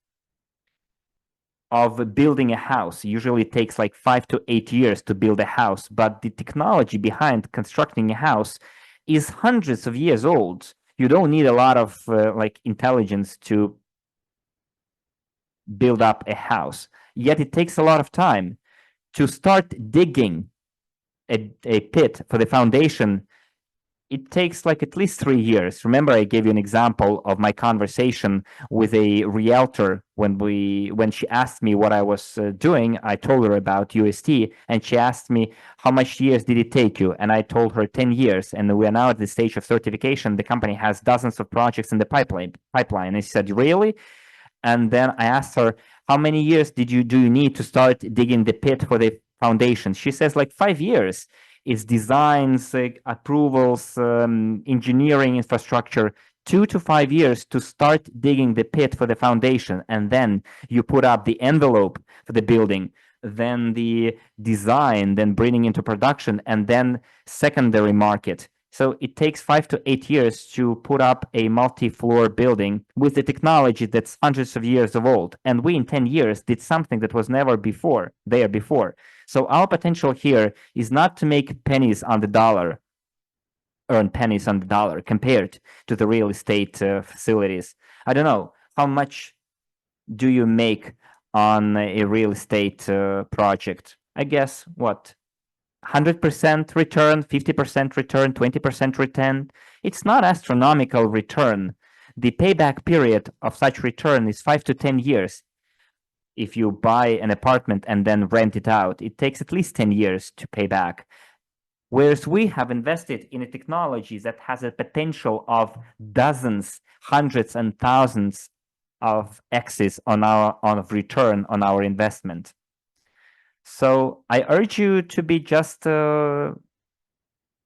of building a house. Usually it takes like 5 to 8 years to build a house, but the technology behind constructing a house is hundreds of years old. You don't need a lot of intelligence to build up a house. Yet it takes a lot of time to start digging a pit for the foundation. It takes like at least 3 years. Remember, I gave you an example of my conversation with a realtor when she asked me what I was doing. I told her about UST, and she asked me, how much years did it take you? And I told her 10 years, and we are now at the stage of certification. The company has dozens of projects in the pipeline. And she said, really? And then I asked her, how many years do you need to start digging the pit for the foundation? She says like 5 years. It's designs, approvals, engineering infrastructure, 2 to 5 years to start digging the pit for the foundation. And then you put up the envelope for the building, then the design, then bringing into production, and then secondary market. So it takes 5 to 8 years to put up a multi-floor building with the technology that's hundreds of years old. And we in 10 years did something that was never there before. So our potential here is not to make pennies on the dollar, earn pennies on the dollar compared to the real estate facilities. I don't know, how much do you make on a real estate project? I guess what? 100% return, 50% return, 20% return. It's not astronomical return. The payback period of such return is 5 to 10 years. If you buy an apartment and then rent it out, it takes at least 10 years to pay back. Whereas we have invested in a technology that has a potential of dozens, hundreds, and thousands of X's of return on our investment. So I urge you to be just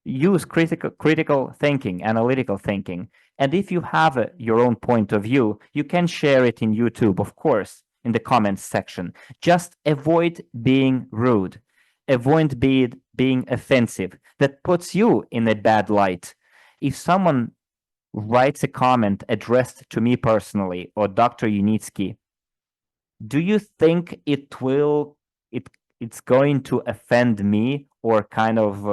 use critical thinking, analytical thinking. And if you have your own point of view, you can share it in YouTube, of course, in the comments section. Just avoid being rude. Avoid being offensive. That puts you in a bad light. If someone writes a comment addressed to me personally or Dr. Unitsky, do you think it's going to offend me or kind of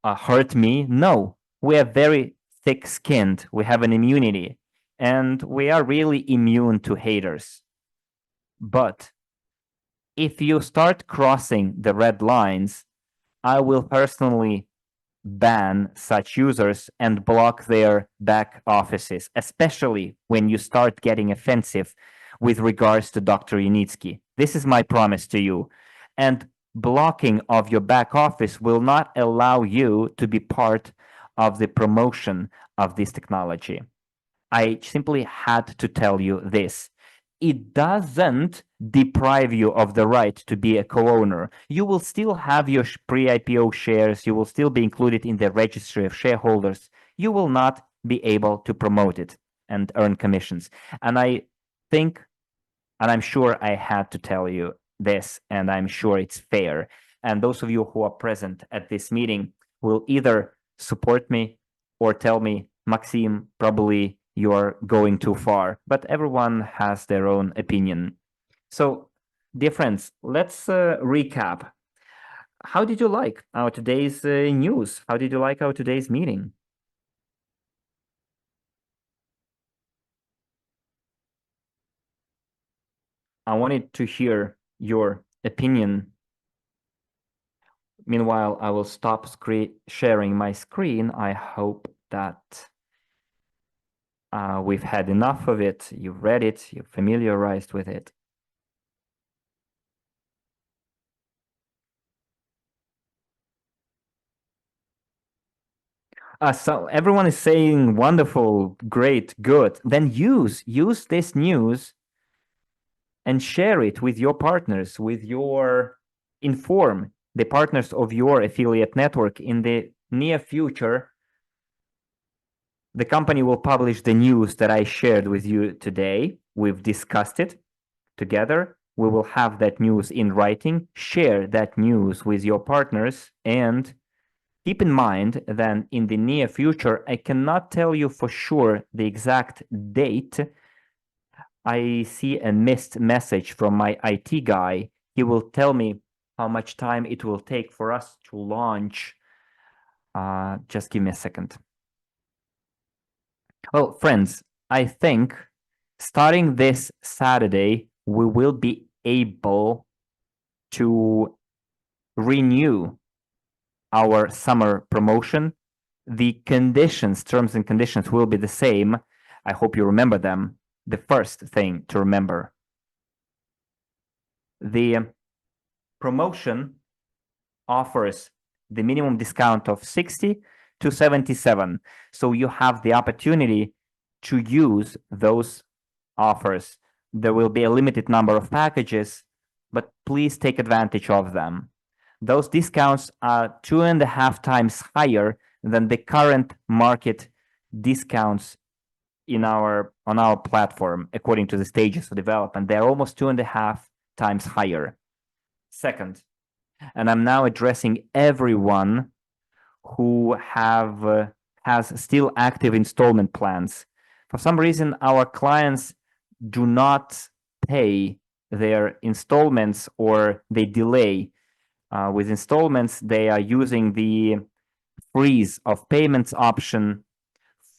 hurt me? No. we are very thick-skinned. We have an immunity, and we are really immune to haters. But if you start crossing the red lines, I will personally ban such users and block their back offices, especially when you start getting offensive with regards to Dr. Unitsky. This is my promise to you. And blocking of your back office will not allow you to be part of the promotion of this technology. I simply had to tell you this. It doesn't deprive you of the right to be a co-owner. You will still have your pre-IPO shares. You will still be included in the registry of shareholders. You will not be able to promote it and earn commissions. And I think, and I'm sure I had to tell you this, and I'm sure it's fair. And those of you who are present at this meeting will either support me or tell me, Maxim, probably you're going too far, but everyone has their own opinion. So, dear friends, let's recap. How did you like our today's news? How did you like our today's meeting? I wanted to hear your opinion. Meanwhile, I will stop sharing my screen. I hope that we've had enough of it. You've read it, you're familiarized with it. So everyone is saying wonderful, great, good. Then use this news and share it with your partners, inform the partners of your affiliate network. In the near future, the company will publish the news that I shared with you today. We've discussed it together. We will have that news in writing. Share that news with your partners, and keep in mind that in the near future, I cannot tell you for sure the exact date. I see a missed message from my IT guy. He will tell me how much time it will take for us to launch. Just give me a second. Well, friends, I think starting this Saturday, we will be able to renew our summer promotion. The conditions, terms and conditions will be the same. I hope you remember them. The first thing to remember, the promotion offers the minimum discount of 60 to 77. So you have the opportunity to use those offers. There will be a limited number of packages, but please take advantage of them. Those discounts are 2.5 times higher than the current market discounts on our platform, according to the stages of development. They're almost 2.5 times higher. Second, and I'm now addressing everyone who has still active installment plans. For some reason, our clients do not pay their installments, or they delay with installments. They are using the freeze of payments option.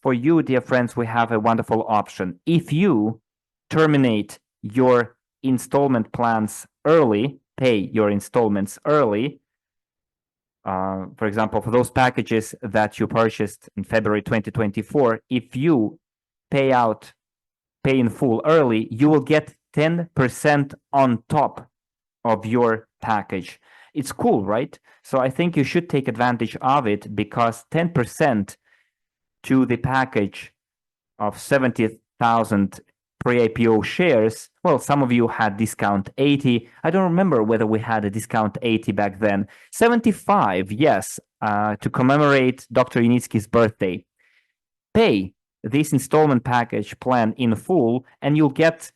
For you, dear friends, we have a wonderful option. If you terminate your installment plans early, pay your installments early, for example, for those packages that you purchased in February 2024, if you pay in full early, you will get 10% on top of your package. It's cool, right? So I think you should take advantage of it, because 10% to the package of 70,000 pre-IPO shares. Well, some of you had discount 80. I don't remember whether we had a discount 80 back then. 75, yes, to commemorate Dr. Unitsky's birthday. Pay this installment package plan in full, and you'll get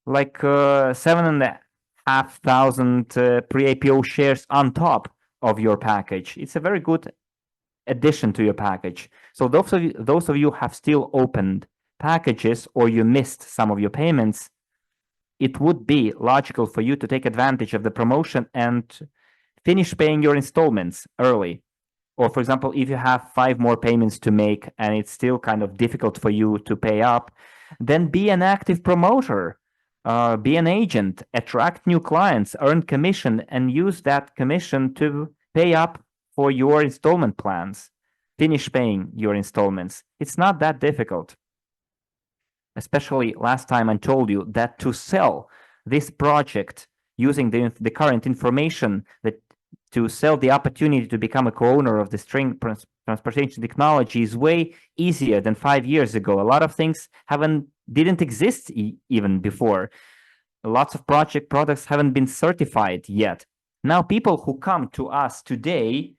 like 7,500 pre-IPO shares on top of your package. It's a very good addition to your package. So those of you have still opened packages, or you missed some of your payments, it would be logical for you to take advantage of the promotion and finish paying your installments early. or for example, if you have 5 more payments to make and it's still kind of difficult for you to pay up, then be an active promoter, be an agent, attract new clients, earn commission, and use that commission to pay up for your installment plans. Finish paying your installments. It's not that difficult. Especially last time I told you that to sell this project using the current information, that to sell the opportunity to become a co-owner of the string transportation technology is way easier than 5 years ago. A lot of things didn't exist even before. Lots of products haven't been certified yet. Now people who come to us today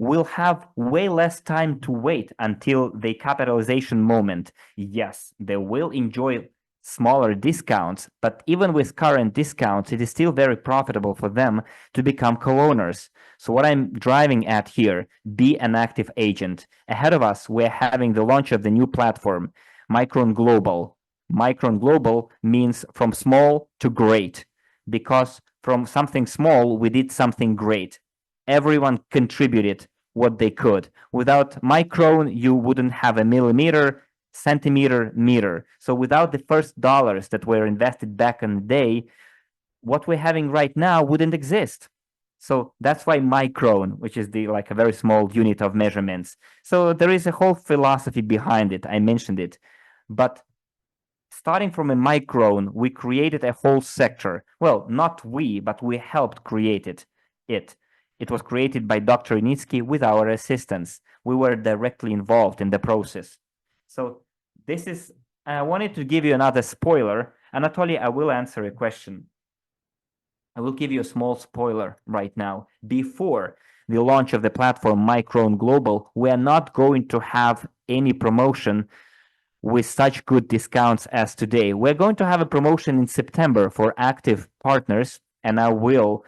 will have way less time to wait until the capitalization moment. Yes, they will enjoy smaller discounts, but even with current discounts, it is still very profitable for them to become co-owners. So what I'm driving at here, be an active agent. Ahead of us, we're having the launch of the new platform, Micron Global. Micron Global means from small to great, because from something small, we did something great. Everyone contributed what they could. Without Micron, you wouldn't have a millimeter, centimeter, meter. So without the first dollars that were invested back in the day, what we're having right now wouldn't exist. So that's why Micron, which is like a very small unit of measurements. So there is a whole philosophy behind it. I mentioned it. But starting from a micron, we created a whole sector. Well, not we, but we helped create it. It was created by Dr. Initsky with our assistance. We were directly involved in the process. So I wanted to give you another spoiler. Anatoly, I will answer a question. I will give you a small spoiler right now. Before the launch of the platform Micron Global, we are not going to have any promotion with such good discounts as today. We're going to have a promotion in September for active partners, and I will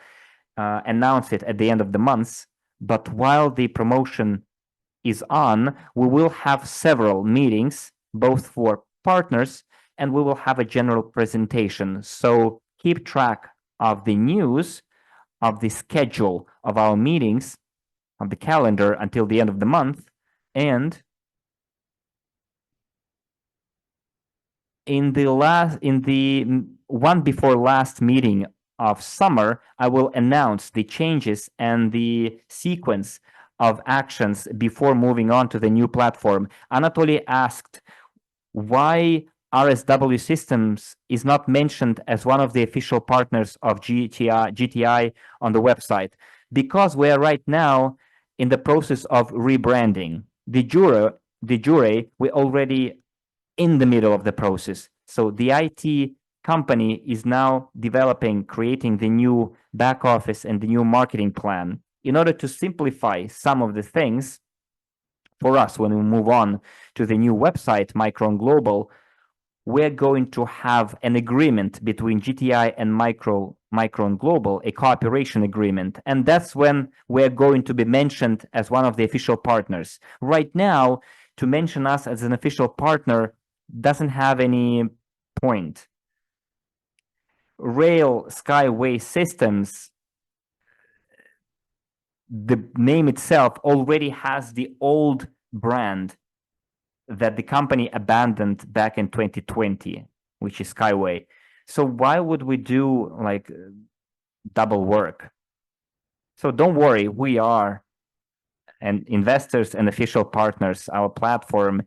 announce it at the end of the month. But while the promotion is on, we will have several meetings, both for partners, and we will have a general presentation. So keep track of the news, of the schedule of our meetings, of the calendar until the end of the month, and in the one before last meeting of summer, I will announce the changes and the sequence of actions before moving on to the new platform. Anatoly asked why RSW Systems is not mentioned as one of the official partners of GTI on the website, because we are right now in the process of rebranding. De jure, we're already in the middle of the process. So the IT company is now creating the new back office and the new marketing plan in order to simplify some of the things for us. When we move on to the new website, Micron Global, we're going to have an agreement between GTI and Micron Global, a cooperation agreement. And that's when we're going to be mentioned as one of the official partners. Right now, to mention us as an official partner doesn't have any point. Rail Skyway Systems, the name itself already has the old brand that the company abandoned back in 2020, which is Skyway. So why would we do like double work? So don't worry, we are and investors and official partners. Our platform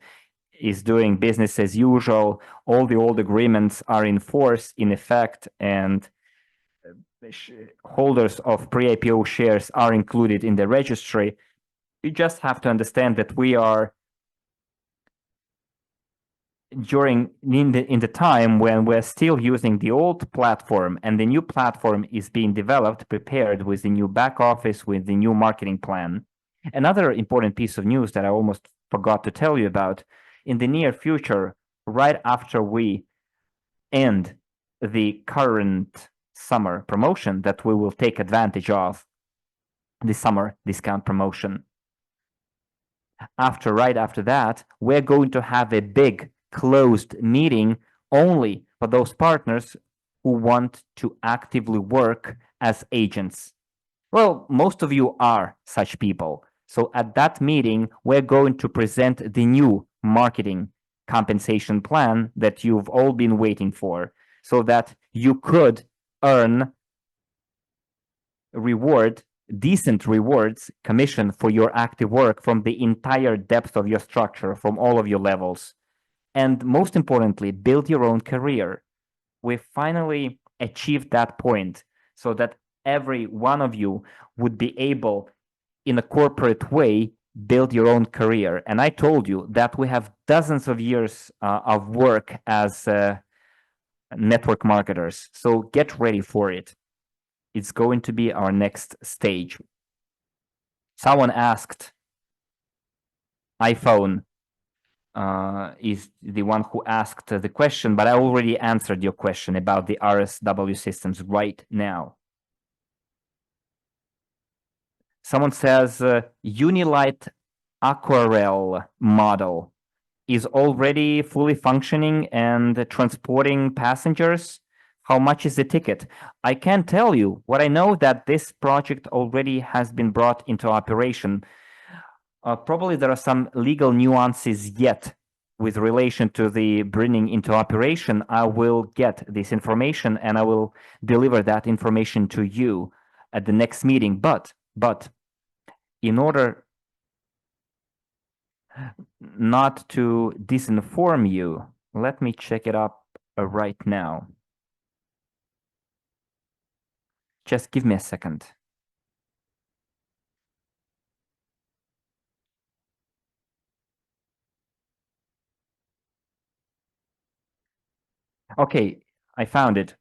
is doing business as usual. All the old agreements are in force, in effect, and holders of pre-IPO shares are included in the registry. You just have to understand that we are in the time when we're still using the old platform, and the new platform is being developed, prepared with the new back office, with the new marketing plan. Another important piece of news that I almost forgot to tell you about, in the near future, right after we end the current summer promotion that we will take advantage of, the summer discount promotion. Right after that, we're going to have a big closed meeting only for those partners who want to actively work as agents. Well, most of you are such people. So at that meeting, we're going to present the new marketing compensation plan that you've all been waiting for, so that you could earn decent rewards, commission for your active work from the entire depth of your structure, from all of your levels. And most importantly, build your own career. We finally achieved that point so that every one of you would be able, in a corporate way, build your own career. And I told you that we have dozens of years of work as network marketers. So get ready for it. It's going to be our next stage. Someone asked, iPhone is the one who asked the question, but I already answered your question about the RSW systems right now. Someone says Unilight Aquarel model is already fully functioning and transporting passengers. How much is the ticket? I can't tell you. What I know that this project already has been brought into operation. Probably there are some legal nuances yet with relation to the bringing into operation. I will get this information and I will deliver that information to you at the next meeting. But in order not to disinform you, let me check it up right now. Just give me a second. Okay, I found it.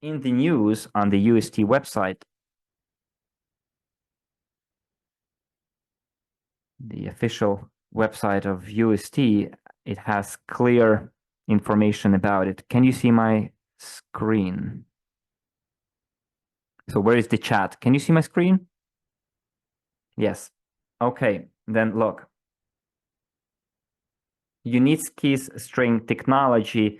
In the news on the UST website, the official website of UST, it has clear information about it. Can you see my screen? So where is the chat? Can you see my screen? Yes. Okay, then look. Unitsky's string technology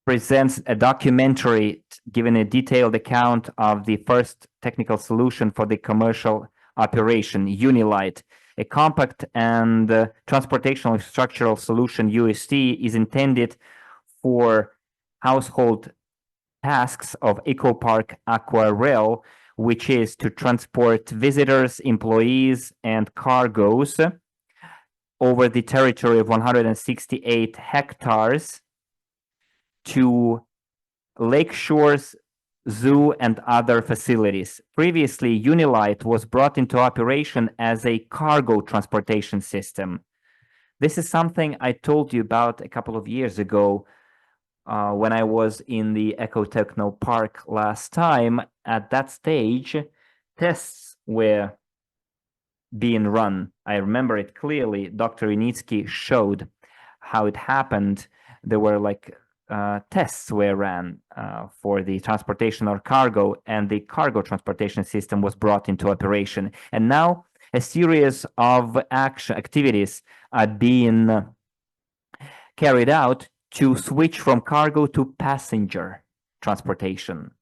presents a documentary giving a detailed account of the first technical solution for the commercial operation, Unilight. A compact and transportational structural solution, UST, is intended for household tasks of EcoPark Aquarel, which is to transport visitors, employees, and cargoes over the territory of 168 hectares to lake shores, zoo, and other facilities. Previously, Unilight was brought into operation as a cargo transportation system. This is something I told you about a couple of years ago when I was in the Ecotechno Park last time. At that stage, tests were being run. I remember it clearly. Dr. Initsky showed how it happened. There were like tests were ran for the transportation or cargo, and the cargo transportation system was brought into operation. And now a series of activities are being carried out to switch from cargo to passenger transportation.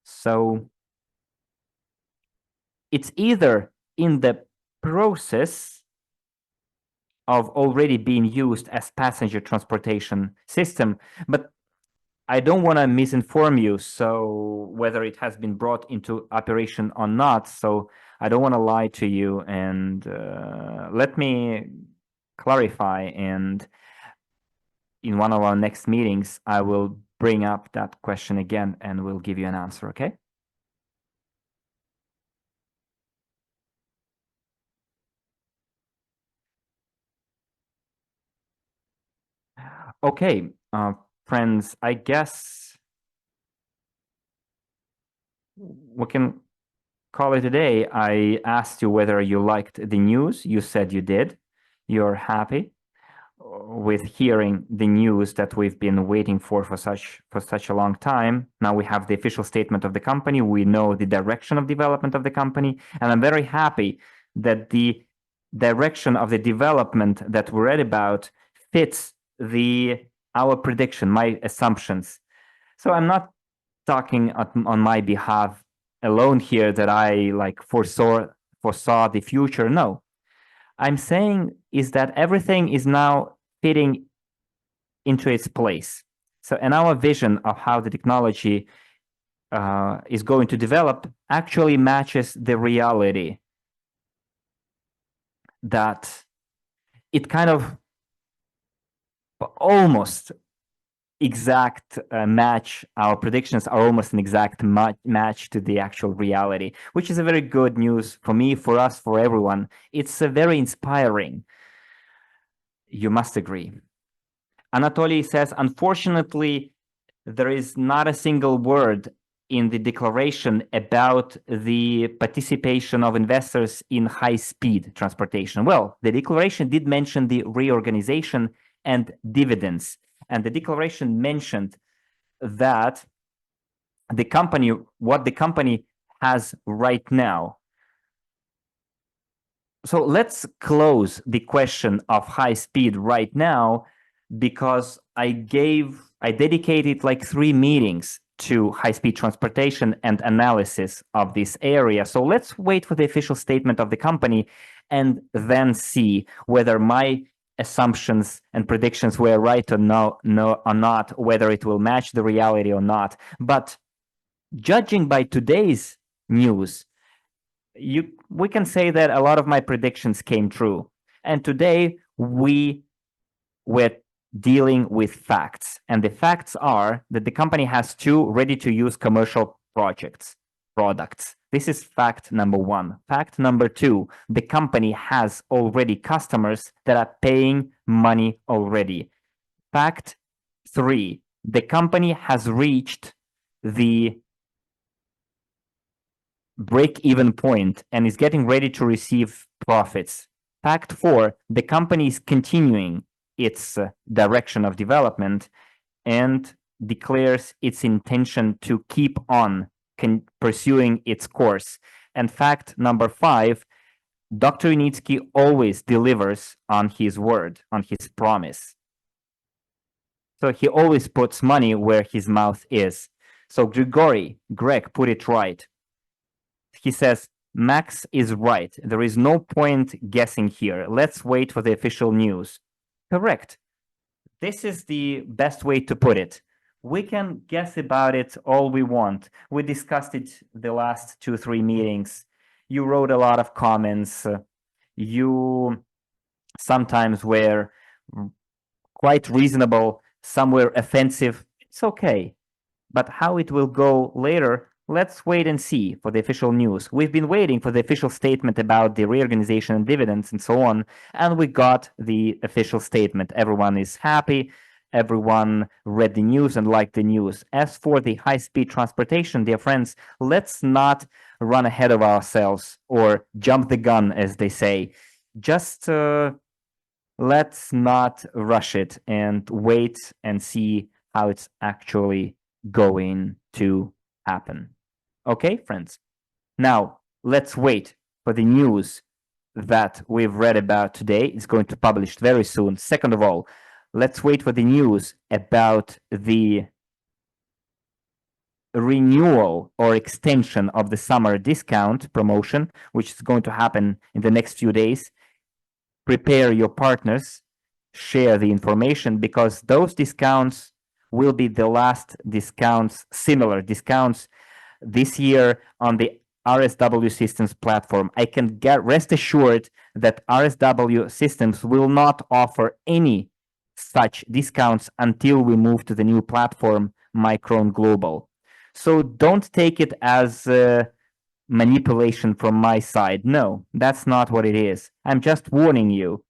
So it's either in the process of already being used as passenger transportation system, but I don't want to misinform you, so whether it has been brought into operation or not, so I don't want to lie to you, and let me clarify, and in one of our next meetings, I will bring up that question again and we'll give you an answer, okay? Okay, friends, I guess we can call it a day. I asked you whether you liked the news. You said you did. You're happy with hearing the news that we've been waiting for such a long time. Now we have the official statement of the company. We know the direction of development of the company, and I'm very happy that the direction of the development that we read about fits our prediction, my assumptions. So I'm not talking on my behalf alone here that I like foresaw the future. No, I'm saying is that everything is now fitting into its place. So, and our vision of how the technology is going to develop actually matches the reality that it kind of almost exact match. Our predictions are almost an exact match to the actual reality, which is a very good news for me, for us, for everyone. It's very inspiring. You must agree. Anatoly says, unfortunately, there is not a single word in the declaration about the participation of investors in high-speed transportation. Well, the declaration did mention the reorganization and dividends. And the declaration mentioned that what the company has right now. So let's close the question of high speed right now, because I dedicated like 3 meetings to high-speed transportation and analysis of this area. So let's wait for the official statement of the company and then see whether my assumptions and predictions were right or not, whether it will match the reality or not. But judging by today's news, we can say that a lot of my predictions came true. And today we were dealing with facts. And the facts are that the company has 2 ready-to-use commercial products. This is fact number 1. Fact number 2, the company has already customers that are paying money already. Fact 3, the company has reached the break-even point and is getting ready to receive profits. Fact 4, the company is continuing its direction of development and declares its intention to keep on pursuing its course. And fact number 5, Dr. Unitsky always delivers on his word, on his promise. So he always puts money where his mouth is. So Greg put it right. He says, Max is right. There is no point guessing here. Let's wait for the official news. Correct. This is the best way to put it. We can guess about it all we want. We discussed it the last 2-3 meetings. You wrote a lot of comments. You sometimes were quite reasonable, some were offensive. It's okay. But how it will go later, let's wait and see for the official news. We've been waiting for the official statement about the reorganization and dividends and so on, and we got the official statement. Everyone is happy. Everyone read the news and liked the news. As for the high-speed transportation, dear friends, let's not run ahead of ourselves or jump the gun, as they say. Just let's not rush it and wait and see how it's actually going to happen. Okay, friends? Now, let's wait for the news that we've read about today. It's going to be published very soon. Second of all, let's wait for the news about the renewal or extension of the summer discount promotion, which is going to happen in the next few days. Prepare your partners, share the information, because those discounts will be the last discounts, similar discounts this year on the RSW Systems platform. I can rest assured that RSW Systems will not offer any such discounts until we move to the new platform, Micron Global. So don't take it as manipulation from my side. No, that's not what it is. I'm just warning you.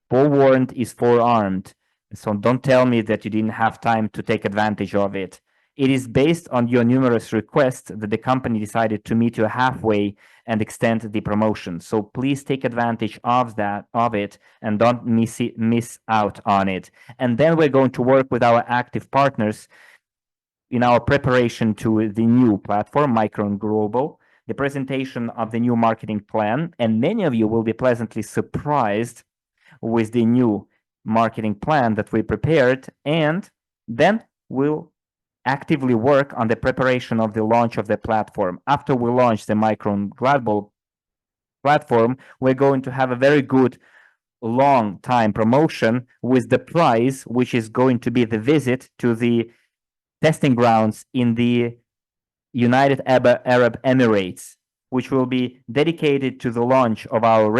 Forewarned is forearmed. So don't tell me that you didn't have time to take advantage of it. It is based on your numerous requests that the company decided to meet you halfway and extend the promotion. So please take advantage of it, and don't miss out on it. And then we're going to work with our active partners in our preparation to the new platform, Micron Global, the presentation of the new marketing plan, and many of you will be pleasantly surprised with the new marketing plan that we prepared, and then we'll actively work on the preparation of the launch of the platform. After we launch the Micron Gladball platform, we're going to have a very good long time promotion with the prize, which is going to be the visit to the testing grounds in the United Arab Emirates, which will be dedicated to the launch of our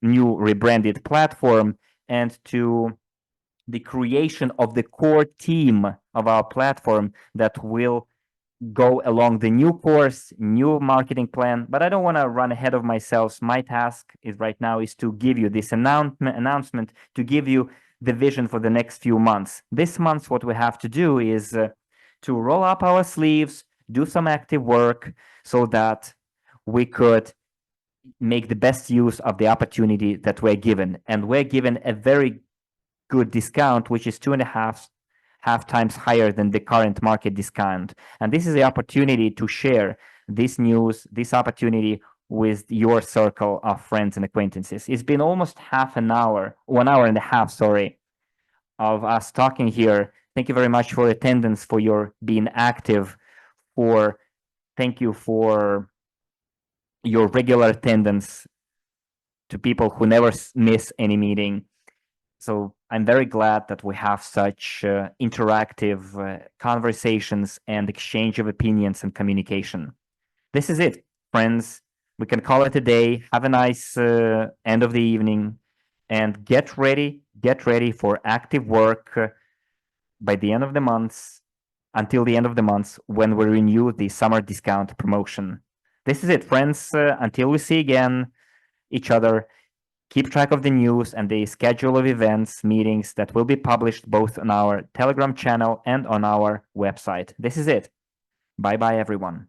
new rebranded platform and to the creation of the core team of our platform that will go along the new course, new marketing plan. But I don't want to run ahead of myself. My task is right now is to give you this announcement, to give you the vision for the next few months. This month, what we have to do is to roll up our sleeves, do some active work so that we could make the best use of the opportunity that we're given. And we're given a very good discount, which is 2.5 times higher than the current market discount. And this is the opportunity to share this news, this opportunity with your circle of friends and acquaintances. It's been almost half an hour, 1 hour and a half, sorry, of us talking here. Thank you very much for attendance, for your being active, thank you for your regular attendance, to people who never miss any meeting. So I'm very glad that we have such interactive conversations and exchange of opinions and communication. This is it, friends. We can call it a day. Have a nice end of the evening, and get ready for active work by the end of the month, until the end of the month, when we renew the summer discount promotion. This is it, friends. Until we see again each other, keep track of the news and the schedule of events, meetings that will be published both on our Telegram channel and on our website. This is it. Bye-bye, everyone.